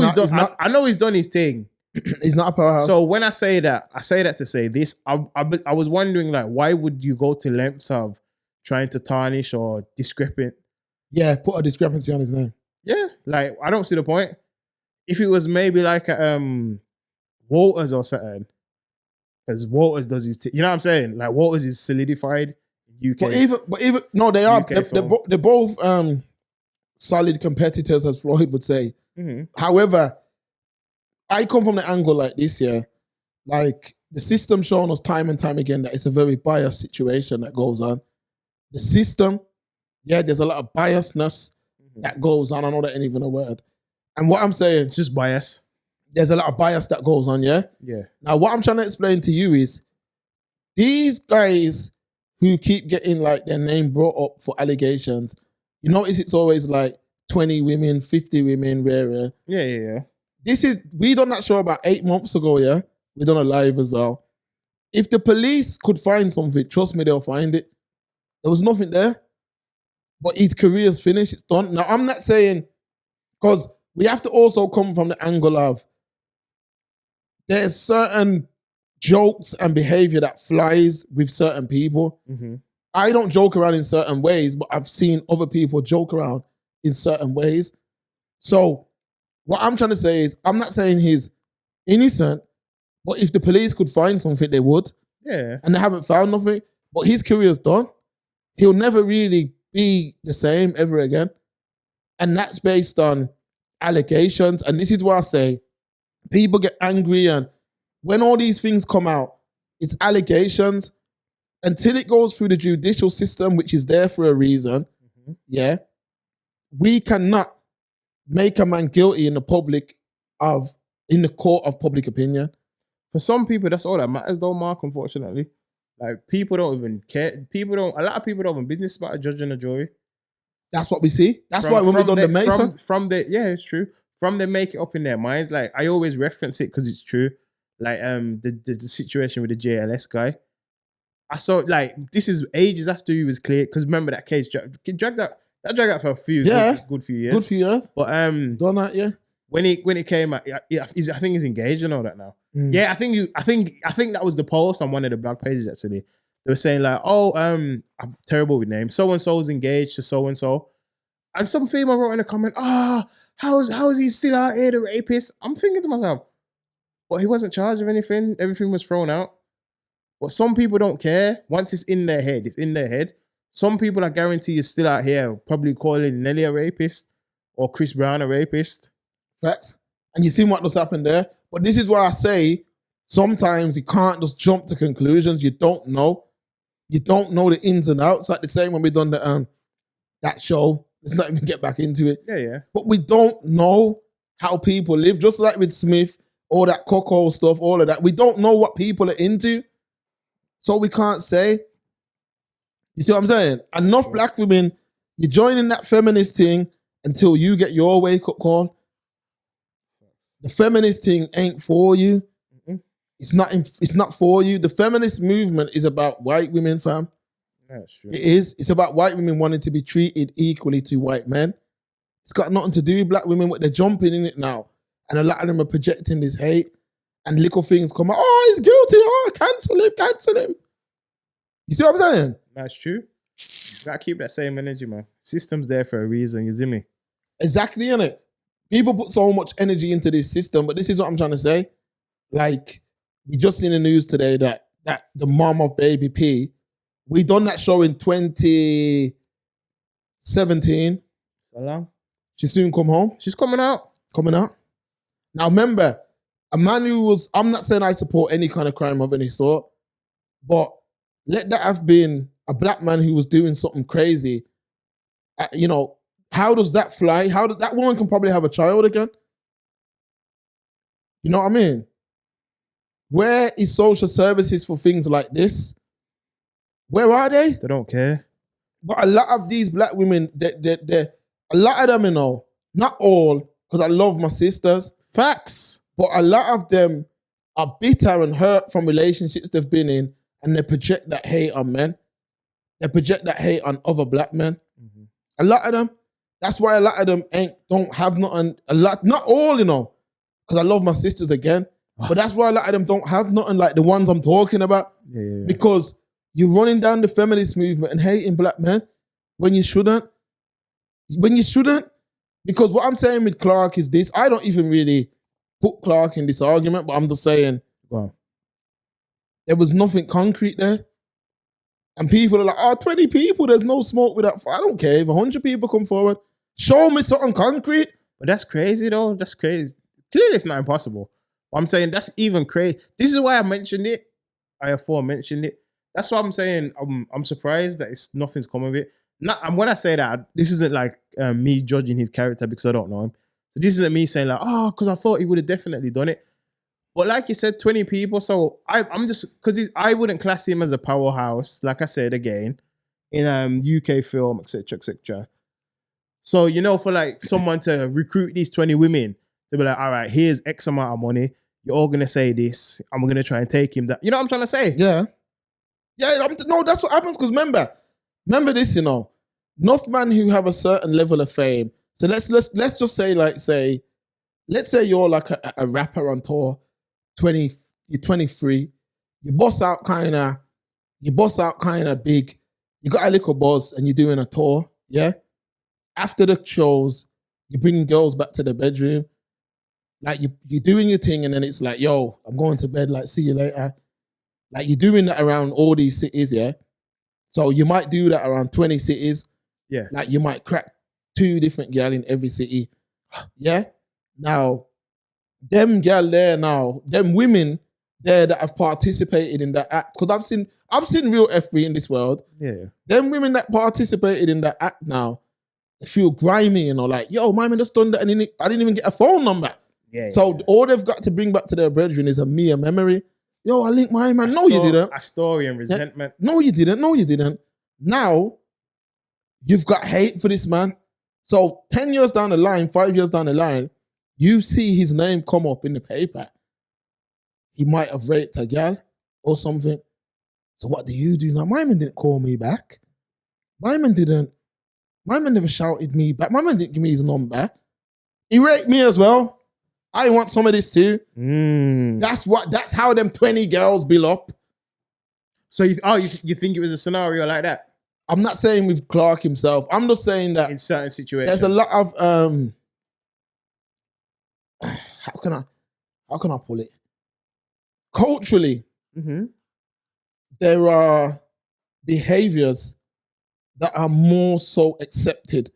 I know he's done his thing. He's not a powerhouse. So when I say that to say this. I was wondering like, why would you go to lengths of trying to tarnish or discrepant? Yeah, put a discrepancy on his name. Yeah, like I don't see the point. If it was maybe like Walters or something, because Walters does his, you know what I'm saying? Like Walters is solidified in UK. But even no, they are. They're both solid competitors, as Floyd would say. Mm-hmm. However, I come from the angle like this, yeah. Like the system showing us time and time again that it's a very biased situation that goes on. The system, yeah, there's a lot of biasness that goes on. I know that ain't even a word. And what I'm saying, It's just bias. there's a lot of bias that goes on, yeah? Yeah. Now, what I'm trying to explain to you is these guys who keep getting like their name brought up for allegations, you notice it's always like 20 women, 50 women, rare. Yeah. We done that show about 8 months ago, yeah? We done a live as well. If the police could find something, trust me, they'll find it. There was nothing there. But his career's finished, it's done. Now, I'm not saying, because we have to also come from the angle of there's certain jokes and behavior that flies with certain people. Mm-hmm. I don't joke around in certain ways, but I've seen other people joke around in certain ways. So what I'm trying to say is, I'm not saying he's innocent, but if the police could find something, they would. Yeah. And they haven't found nothing. But his career's done. He'll never really be the same ever again. And that's based on allegations. And this is why I say people get angry, and when all these things come out, it's allegations. Until it goes through the judicial system, which is there for a reason, yeah, we cannot make a man guilty in the court of public opinion. For some people, that's all that matters though, Mark, unfortunately. Like, people don't even care. A lot of people don't have business about a judge and a jury. That's what we see. That's why when we done the Mason. Yeah, it's true. From they make it up in their minds. Like, I always reference it because it's true. Like, the situation with the JLS guy. I saw, like, this is ages after he was cleared. Because remember, that case dragged out for a few good few years. Good few years. But done that, yeah. When it came out, I think he's engaged and all that now. Yeah, I think that was the post on one of the blog pages actually. They were saying like, oh, I'm terrible with names. So and so's engaged to so and so, and some female wrote in a comment, how is he still out here, the rapist? I'm thinking to myself, but he wasn't charged of anything. Everything was thrown out. But some people don't care. Once it's in their head, it's in their head. Some people, I guarantee, is still out here probably calling Nelly a rapist or Chris Brown a rapist. Facts. And you see what just happened there. But this is why I say sometimes you can't just jump to conclusions. You don't know. You don't know the ins and outs. Like the same when we done that show. Let's not even get back into it. Yeah. But we don't know how people live. Just like with Smith, all that cocoa stuff, all of that. We don't know what people are into. So we can't say. You see what I'm saying? Enough black women, you're joining that feminist thing until you get your wake-up call. The feminist thing ain't for you. Mm-hmm. It's not for you. The feminist movement is about white women, fam. That's true. It is. It's about white women wanting to be treated equally to white men. It's got nothing to do with black women. They're jumping in it now. And a lot of them are projecting this hate. And little things come out. Oh, he's guilty. Oh, cancel him. You see what I'm saying? That's true. Gotta keep that same energy, man. System's there for a reason, you see me? Exactly, innit? People put so much energy into this system, but this is what I'm trying to say. Like, we just seen the news today that the mom of Baby P, we done that show in 2017. So long. She soon come home. She's coming out. Coming out. Now remember, a man who was, I'm not saying I support any kind of crime of any sort, but let that have been a black man who was doing something crazy. You know, how does that fly? How did that woman can probably have a child again? You know what I mean? Where is social services for things like this? Where are they? They don't care. But a lot of these black women, a lot of them, you know, not all, because I love my sisters, Facts. but a lot of them are bitter and hurt from relationships they've been in, and they project that hate on men. They project that hate on other black men. Mm-hmm. A lot of them. That's why a lot of them don't have nothing. A lot, not all, you know, because I love my sisters again. But that's why a lot of them don't have nothing like the ones I'm talking about. Yeah. Because you're running down the feminist movement and hating black men when you shouldn't. When you shouldn't. Because what I'm saying with Clarke is this. I don't even really put Clarke in this argument, but I'm just saying, Wow. there was nothing concrete there. And people are like, oh, 20 people, there's no smoke with that. I don't care if 100 people come forward. Show me something concrete. But that's crazy, though. That's crazy. Clearly, it's not impossible. I'm saying that's even crazy. This is why I mentioned it. I aforementioned it. That's why I'm saying I'm surprised that nothing's come of it. And when I say that, this isn't like me judging his character because I don't know him. So this isn't me saying like, oh, because I thought he would have definitely done it. But like you said, 20 people. So I'm just, because I wouldn't class him as a powerhouse, like I said again, in UK film, etc., etc. So, you know, for like someone to recruit these 20 women, to be like, all right, here's X amount of money. You're all going to say this. I'm going to try and take him. You know what I'm trying to say? Yeah. Yeah, no, that's what happens. Because remember this, you know, enough men who have a certain level of fame. So let's just say, let's say you're like a rapper on tour, you're 23, you boss out kind of big, you got a little buzz and you're doing a tour, yeah? After the shows, you're bringing girls back to the bedroom, like you're doing your thing and then it's like, yo, I'm going to bed, like, see you later. Like you're doing that around all these cities, yeah? So you might do that around 20 cities. Yeah. Like you might crack 2 different girl in every city. Yeah? Now, them girl there now, them women there that have participated in that act, because I've seen real F3 in this world. Yeah. Them women that participated in that act now, they feel grimy, you know, like, yo, my man just done that and I didn't even get a phone number. Yeah. So all they've got to bring back to their brethren is a mere memory. Yo, I linked my man. No, you didn't. A story and resentment. No, you didn't. Now, you've got hate for this man. So 10 years down the line, 5 years down the line, you see his name come up in the paper. He might have raped a girl or something. So what do you do now? My man didn't call me back. My man never shouted me back. My man didn't give me his number. He raped me as well. I want some of this too. That's how them 20 girls build up. So you think it was a scenario like that? I'm not saying with Clarke himself. I'm just saying that in certain situations, there's a lot of how can I pull it? Culturally, there are behaviors that are more so accepted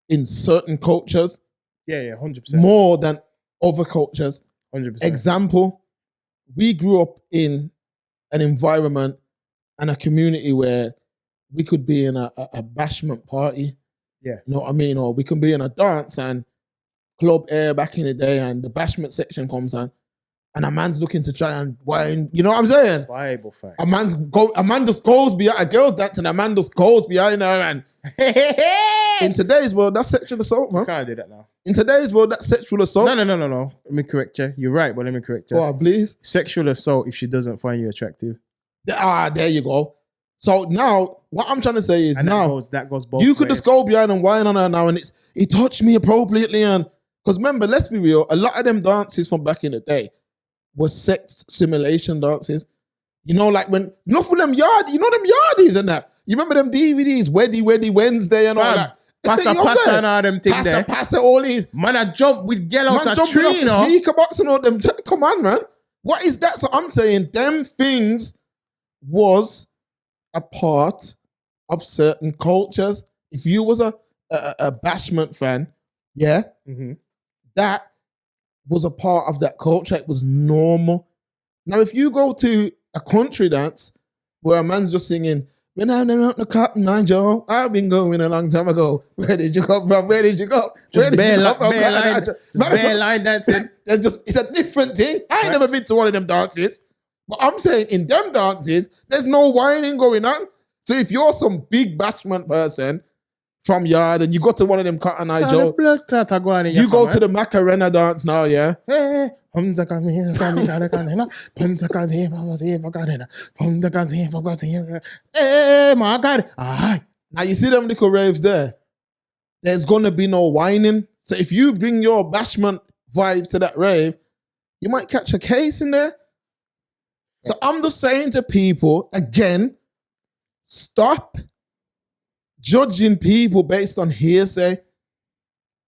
in certain cultures. Yeah, 100%. More than other cultures. 100%. Example, we grew up in an environment and a community where we could be in a bashment party. Yeah. You know what I mean? Or we can be in a dance and club air back in the day and the bashment section comes on and a man's looking to try and wine. You know what I'm saying? Bible fact. A man just goes behind a girl's dance and a man just goes behind her and in today's world, that's sexual assault, man. You can't do that now. In today's world, that's sexual assault. No. Let me correct you. You're right, but let me correct you. Go on, please. Sexual assault if she doesn't find you attractive. There you go. So now, what I'm trying to say is and now that goes both you ways. could just go behind and whine on her now, and he touched me appropriately, and because remember, let's be real, a lot of them dances from back in the day was sex simulation dances. You know, like when enough of them them yardies and that. You remember them DVDs, Weddy Wednesday and all Fam, that. Passa You know what I'm saying? and all them things there. Passa, all these. Man, I jump with girl out Man a jumping tree, off you the know. speaker box and all them. Come on, man. What is that? So I'm saying them things was a part of certain cultures. If you was a Bashment fan, yeah, that was a part of that culture. It was normal. Now, if you go to a country dance where a man's just singing, when I'm not the cotton eye, Joe, I've been going a long time ago. Where did you come from? Where did you go? Where did you come from? Bare line dancing. It's a different thing. I ain't never been to one of them dances. But I'm saying in them dances, there's no whining going on. So if you're some big Bashment person from yard and you go to one of them Cotton Eye Joe, you go to the Macarena dance now, yeah? Hey, my God. Now you see them little raves there. There's gonna be no whining. So if you bring your Bashment vibes to that rave, you might catch a case in there. So I'm just saying to people, again, stop judging people based on hearsay.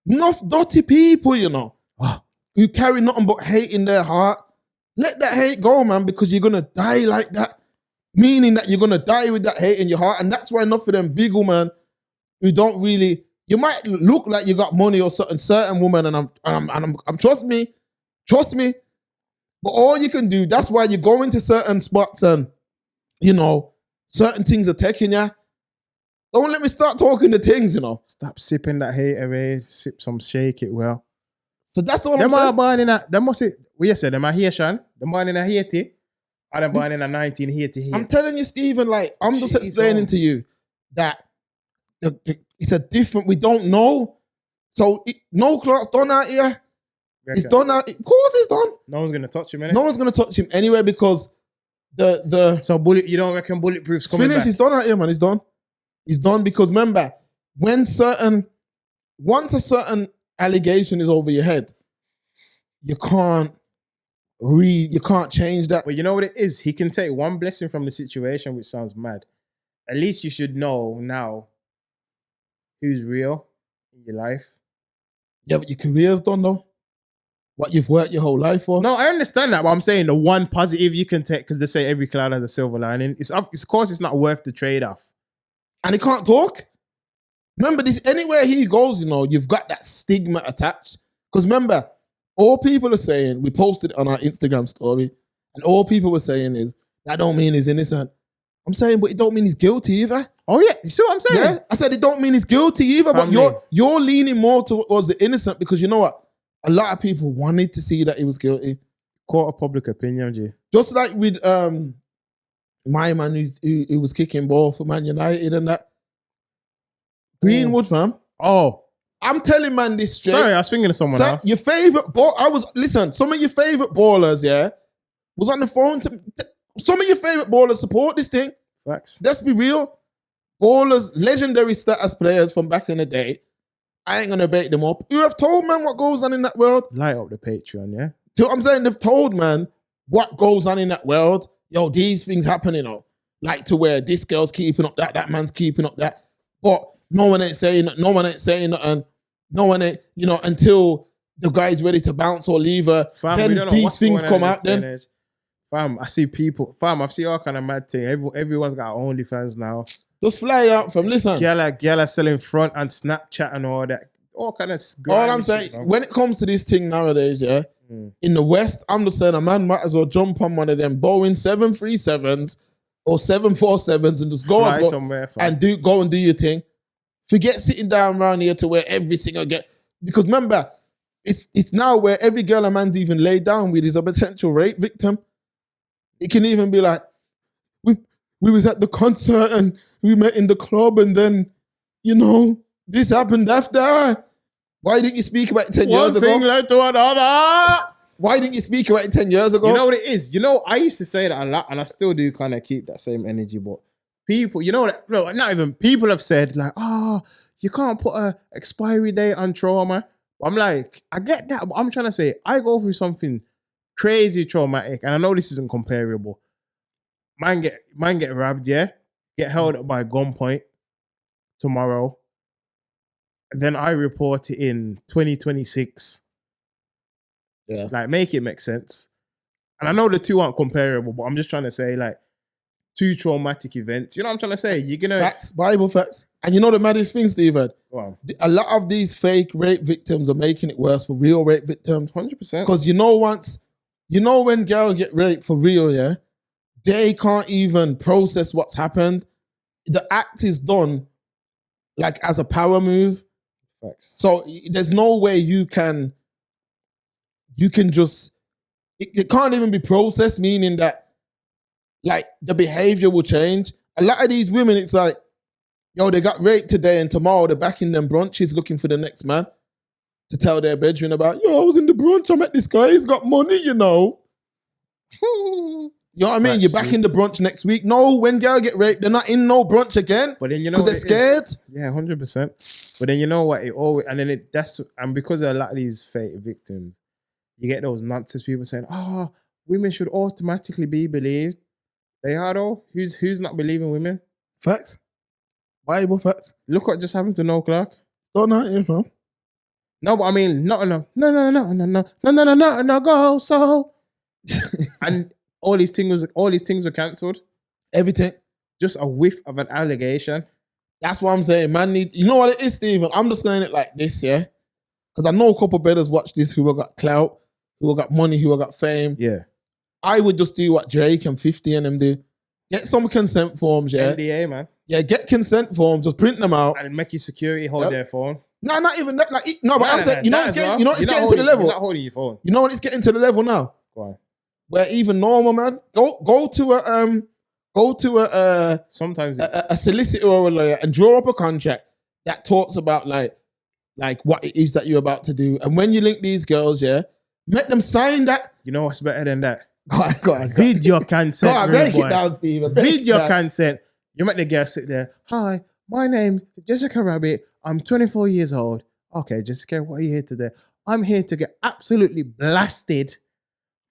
Enough dirty people, you know, who carry nothing but hate in their heart. Let that hate go, man, because you're gonna die like that. Meaning that you're gonna die with that hate in your heart. And that's why enough of them big women who don't really, you might look like you got money or certain woman, and I'm trust me. But all you can do, that's why you go into certain spots and, you know, certain things are taking you. Don't let me start talking the things, you know. Stop sipping that hate away. Sip some shake it well. So that's all I'm Them are saying. born in a, them must say, what you say, them are Haitian, them born in a Haiti, or them born in a 1980 I'm telling you, Stephen, like, I'm just explaining to you that it's a different, we don't know. So, Noel Clarke's done out here. It's done out. Of course it's done. No one's going to touch him, innit? No one's going to touch him anyway because So, you don't reckon Bulletproof's it's coming finished. back? He's done out here, man. He's done. He's done because remember, once a certain allegation is over your head, you can't change that. But you know what it is? He can take one blessing from the situation, which sounds mad. At least you should know now who's real in your life. Yeah, but your career's done though. What you've worked your whole life for. No, I understand that, but I'm saying the one positive you can take, because they say every cloud has a silver lining. It's of course it's not worth the trade-off. And he can't talk. Remember this, anywhere he goes, you know, you've got that stigma attached. Because remember, all people are saying, we posted it on our Instagram story, and all people were saying is, that don't mean he's innocent. I'm saying, but it don't mean he's guilty either. Oh yeah, you see what I'm saying? Yeah, I said it don't mean he's guilty either, but you're leaning more towards the innocent because you know what? A lot of people wanted to see that he was guilty. Court of public opinion, G. Just like with my man who was kicking ball for Man United and that. Greenwood, fam. Oh. I'm telling man this straight. Sorry, I was thinking of someone else. Your favorite ball, listen, some of your favorite ballers, yeah, was on the phone some of your favorite ballers support this thing. Facts. Let's be real. Ballers, legendary status players from back in the day. I ain't gonna bait them up. You have told man what goes on in that world. Light up the Patreon, yeah? See what I'm saying? They've told man what goes on in that world. Yo, these things happen, you know. Like to where this girl's keeping up that man's keeping up that. But no one ain't saying that. No one ain't saying that. And no one ain't, you know, until the guy's ready to bounce or leave her. Fam, then these things come out then. Fam, I see people. Fam, I've seen all kind of mad thing. Everyone's got OnlyFans now. Just fly out from, listen. Girl are selling front and Snapchat and all that. All kind of all I'm saying, when it comes to this thing nowadays, yeah, in the West, I'm just saying a man might as well jump on one of them Boeing 737s or 747s and just go fly out somewhere and go and do your thing. Forget sitting down around here to where every single because remember, it's now where every girl a man's even laid down with is a potential rape victim. It can even be like, we was at the concert and we met in the club and then, you know, this happened after. Why didn't you speak about it 10 years ago? One thing led to another. Why didn't you speak about it 10 years ago? You know what it is? You know, I used to say that a lot and I still do kind of keep that same energy, but people, you know what? No, not even. People have said like, you can't put a expiry date on trauma. I'm like, I get that, but I'm trying to say, I go through something crazy traumatic and I know this isn't comparable. Man get robbed, yeah? get held up by gunpoint tomorrow. Then I report it in 2026. Yeah. Like, make it make sense. And I know the two aren't comparable, but I'm just trying to say, like, two traumatic events. You know what I'm trying to say? You're gonna Facts, Bible facts. And you know the maddest thing, Stephen? Wow. A lot of these fake rape victims are making it worse for real rape victims. 100%. Because when girls get raped for real, yeah, they can't even process what's happened. The act is done like as a power move. Facts. So there's no way you can just, it can't even be processed, meaning that like the behavior will change. A lot of these women, it's like, yo, they got raped today and tomorrow they're back in them brunches looking for the next man to tell their bedroom about, yo, I was in the brunch, I met this guy, he's got money, you know. You know what I mean? You're back in the brunch next week. No, when girls get raped, they're not in no brunch again. But then you know because they're scared. Yeah, 100%. But then you know what? It always and because of a lot of these fake victims, you get those nonsense people saying, "Oh, women should automatically be believed." They are though. Who's not believing women? Facts. Bible facts. Look what just happened to Noel Clarke. Don't know here from. No, but I mean, no, go so. And all these things were cancelled. Everything. Just a whiff of an allegation. That's what I'm saying. Man, you know what it is, Stephen? I'm just saying it like this, yeah? Because I know a couple of brothers watch this who have got clout, who have got money, who have got fame. Yeah. I would just do what Drake and 50 and them do. Get some consent forms, yeah? NDA, man. Yeah, get consent forms, just print them out. And make your security hold their phone. No, not even that. Like, no, but I'm saying, you know it's getting to the level. You're not holding your phone. You know when it's getting to the level now? Go on. Where even normal, man, go to a sometimes a solicitor or a lawyer and draw up a contract that talks about like what it is that you're about to do. And when you link these girls, yeah, make them sign that. You know what's better than that? Go on. Video consent. Go on, break it down, Stephen. Video consent. You make the girl sit there. Hi, my name is Jessica Rabbit. I'm 24 years old. Okay, Jessica, what are you here today? I'm here to get absolutely blasted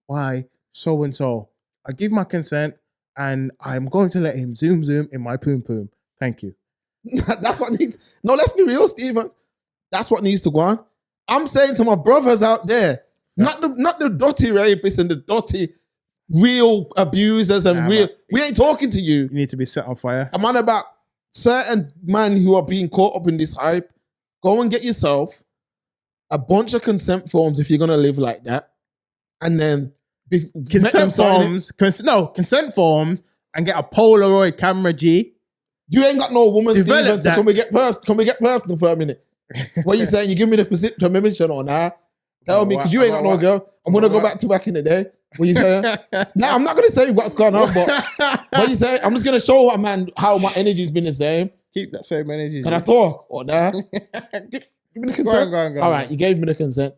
by so and so. I give my consent and I'm going to let him zoom in my poom poom. Thank you. That's what needs. No, let's be real, Stephen. That's what needs to go on. I'm saying to my brothers out there, not the dirty rapists and the dirty real abusers and real. We ain't talking to you. You need to be set on fire. I'm on about certain men who are being caught up in this hype. Go and get yourself a bunch of consent forms if you're gonna live like that, and then consent forms, and get a Polaroid camera. G, you ain't got no woman, Stephen. So can we get personal for a minute? What you saying? You give me the permission or nah? Tell me, because you ain't got no girl. I'm gonna go back in the day. What you saying? Nah, I'm not gonna say what's going on, but what you saying? I'm just gonna show how my energy's been the same. Keep that same energy. Can I talk or nah? Give me the consent. Go on. All right, you gave me the consent.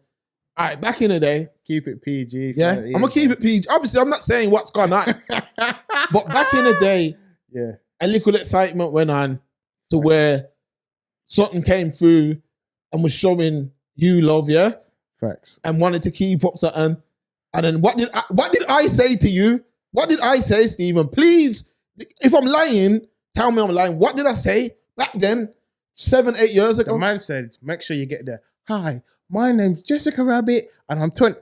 All right, back in the day. Keep it PG. Yeah, I'm gonna keep it PG. Obviously, I'm not saying what's gone on. But back in the day, yeah, a little excitement went on to where something came through and was showing you love, yeah? Facts. And wanted to keep up something. And then what did I say to you? What did I say, Stephen? Please, if I'm lying, tell me I'm lying. What did I say back then, 7-8 years ago? The man said, make sure you get there. Hi, my name's Jessica Rabbit and I'm 20.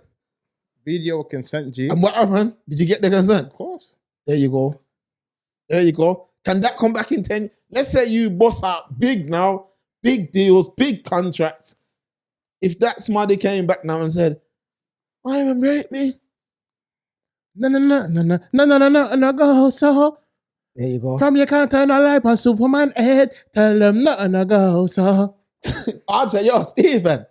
Video consent, G. And what happened? Did you get the consent? Of course. There you go. Can that come back in 10? Let's say you boss out big now, big deals, big contracts. If that somebody came back now and said, I am rape me. No, go so. There you go. From your counter, no light on Superman head. Tell them no, go so. I'd say, yo, Stephen.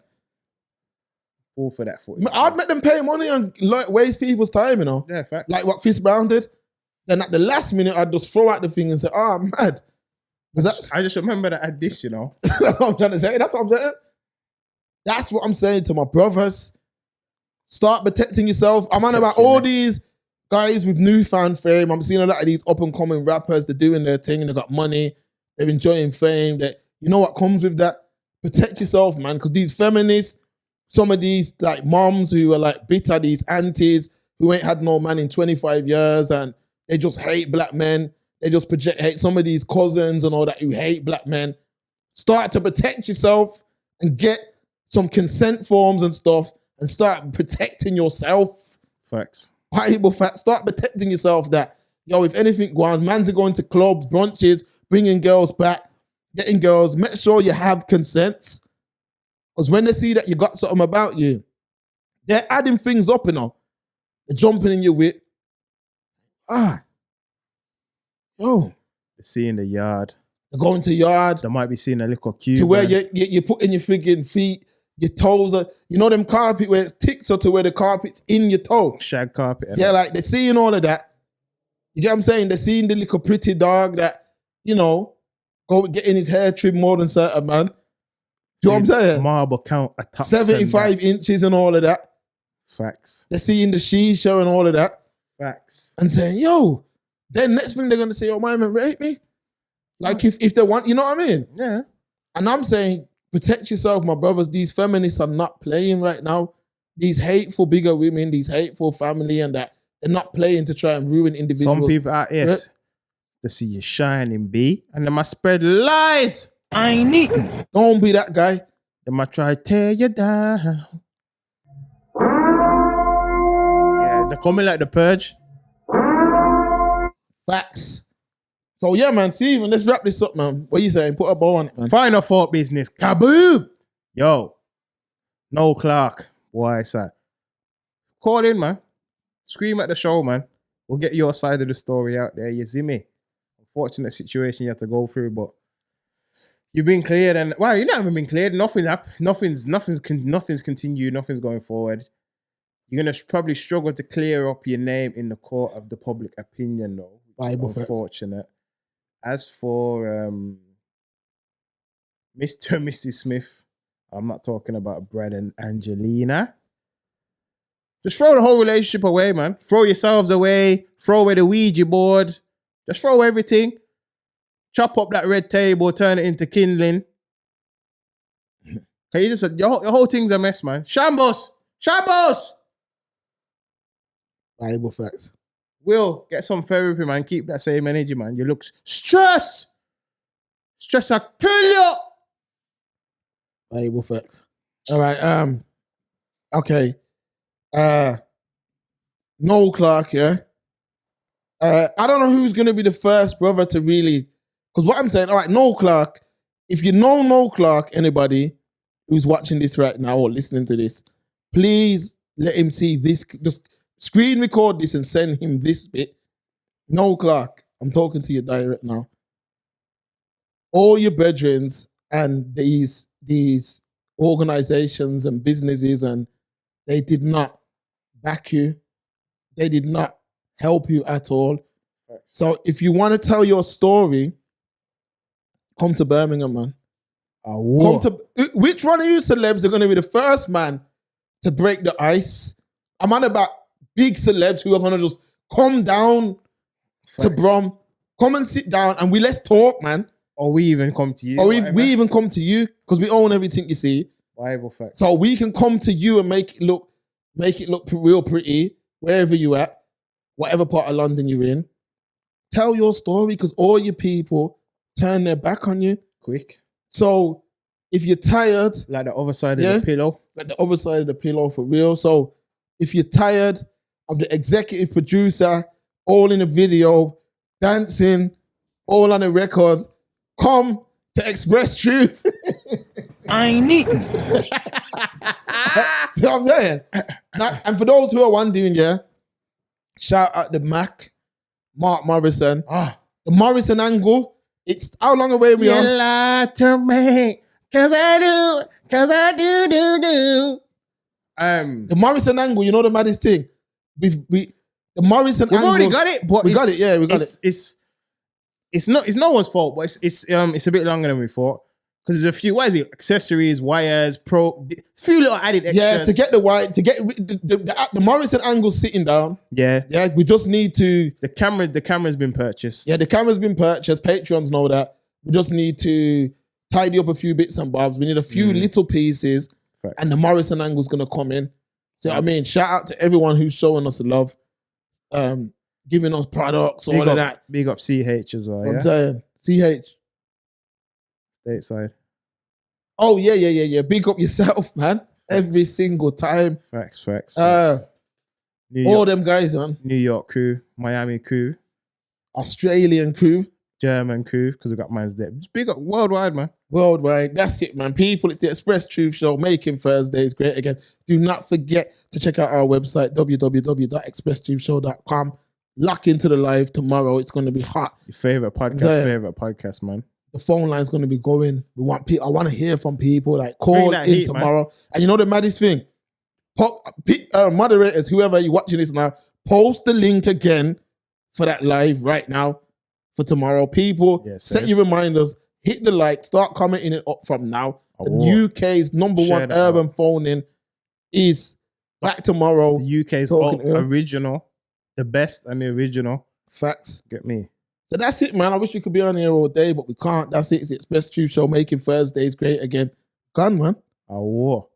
All for that for I'd make them pay money and waste people's time, you know. Yeah, fact. Like what Chris Brown did. Then at the last minute, I'd just throw out the thing and say, oh, I'm mad. I just remember that at this, you know. That's what I'm trying to say. That's what I'm saying to my brothers. Start protecting yourself. I'm on about all these guys with newfound fame. I'm seeing a lot of these up and coming rappers. They're doing their thing and they got money. They're enjoying fame. You know what comes with that? Protect yourself, man. Because these feminists, some of these like moms who are like bitter, these aunties who ain't had no man in 25 years and they just hate black men. They just project hate. Some of these cousins and all that who hate black men. Start to protect yourself and get some consent forms and stuff and start protecting yourself. Facts. Bible fact. Start protecting yourself that, yo, if anything goes on, man's are going to clubs, brunches, bringing girls back, getting girls. Make sure you have consents. Because when they see that you got something about you, they're adding things up, you know. They're jumping in your whip. Yo. They see in the yard. They're going to yard. They might be seeing a little cube. To where you put in your friggin' feet, your toes are, you know them carpet where it's ticked so to where the carpet's in your toe. Shag carpet. Yeah, like they're seeing all of that. You get what I'm saying? They're seeing the little pretty dog that, you know, go getting his hair trimmed more than certain man. You know what I'm saying? Marble count a top 75 inches and all of that. Facts. They're seeing the shisha and all of that. Facts. And saying, yo, then next thing they're gonna say, oh, my man raped me. Like if they want, you know what I mean? Yeah. And I'm saying, protect yourself, my brothers. These feminists are not playing right now. These hateful bigger women, these hateful family and that, they're not playing to try and ruin individuals. Some people out here, they see you shining, B, and they might spread lies. I ain't eating. Don't be that guy. They might try to tear you down. Yeah, they're coming like the purge. Facts. So yeah, man, Steven, let's wrap this up, man. What you saying? Put a bow on it, man. Final thought business. Kaboom! Yo, Noel Clarke. Boy, I say. Call in, man. Scream at the show, man. We'll get your side of the story out there. You see me? Unfortunate situation you have to go through, but you've been cleared, and well, you've not even been cleared. Nothing's continued. Nothing's going forward. You're gonna probably struggle to clear up your name in the court of the public opinion, though. Bible Unfortunate. As for Mr. and Mrs. Smith, I'm not talking about Brad and Angelina. Just throw the whole relationship away, man. Throw yourselves away. Throw away the Ouija board. Just throw everything. Chop up that red table. Turn it into kindling. Can you just your whole thing's a mess, man. Shambles. Shambles. Bible facts. Will, get some therapy, man. Keep that same energy, man. You look stress. Stress will kill you. Bible facts. All right. Okay. Noel Clarke, yeah. I don't know who's gonna be the first brother to really, because what I'm saying, all right, Noel Clarke. If you know Noel Clarke, anybody who's watching this right now or listening to this, please let him see this. Just screen record this and send him this bit. Noel Clarke, I'm talking to you direct now. All your brethrens and these organizations and businesses, and they did not back you. They did not help you at all. So if you want to tell your story, come to Birmingham, man. Which one of you celebs are going to be the first man to break the ice? I'm on about big celebs who are going to just come down to Brom, come and sit down, and let's talk, man. Or we even come to you. Or we even come to you, because we own everything, you see. Bible facts. So we can come to you and make it look real pretty, wherever you at, whatever part of London you're in. Tell your story, because all your people turn their back on you. Quick. So if you're tired, like the other side of the pillow. Like the other side of the pillow, for real. So if you're tired of the executive producer, all in a video, dancing, all on a record, come to Express Truth. I ain't eating. See what I'm saying? Now, and for those who are wondering, yeah, shout out to Mark Morrison. The Morrison angle. It's how long away we are? You lie to me, cause I do. The Morrison angle, you know the maddest thing? The Morrison We've angle. already got it, but we got it, yeah, we got it. It's no one's fault, but it's a bit longer than we thought. Because there's a few, accessories, wires, a few little added extras. Yeah, to get the Morrison angle sitting down. Yeah. Yeah, we just need to... The camera's been purchased. Yeah, the camera's been purchased. Patrons know that. We just need to tidy up a few bits and bobs. We need a few little pieces. Facts. And the Morrison angle's going to come in. So, I mean, shout out to everyone who's showing us love. giving us products, all of that. Big up CH as well, You know what yeah? I'm saying? CH. Stateside. Oh, yeah. Big up yourself, man. Every single time. Facts. New All York, them guys, man. New York crew, Miami crew, Australian crew. German crew, because we got man's there. Just big up worldwide, man. Worldwide. That's it, man. People, it's the Express Truth Show, making Thursdays great again. Do not forget to check out our website, www.expresstruthshow.com. Lock into the live tomorrow. It's going to be hot. Your favorite podcast, man. The phone line's going to be going. We want people. I want to hear from people. Like, call in heat, tomorrow. Man. And you know the maddest thing? Moderators, whoever you're watching this now, post the link again for that live right now for tomorrow. People, set your reminders. Hit the like. Start commenting it up from now. The UK's number one urban phone-in is back tomorrow. The UK's original. The best and the original. Facts. Get me. So that's it, man. I wish we could be on here all day, but we can't. That's it. It's the Express Truth Show, making Thursdays great again. Gone, man. War.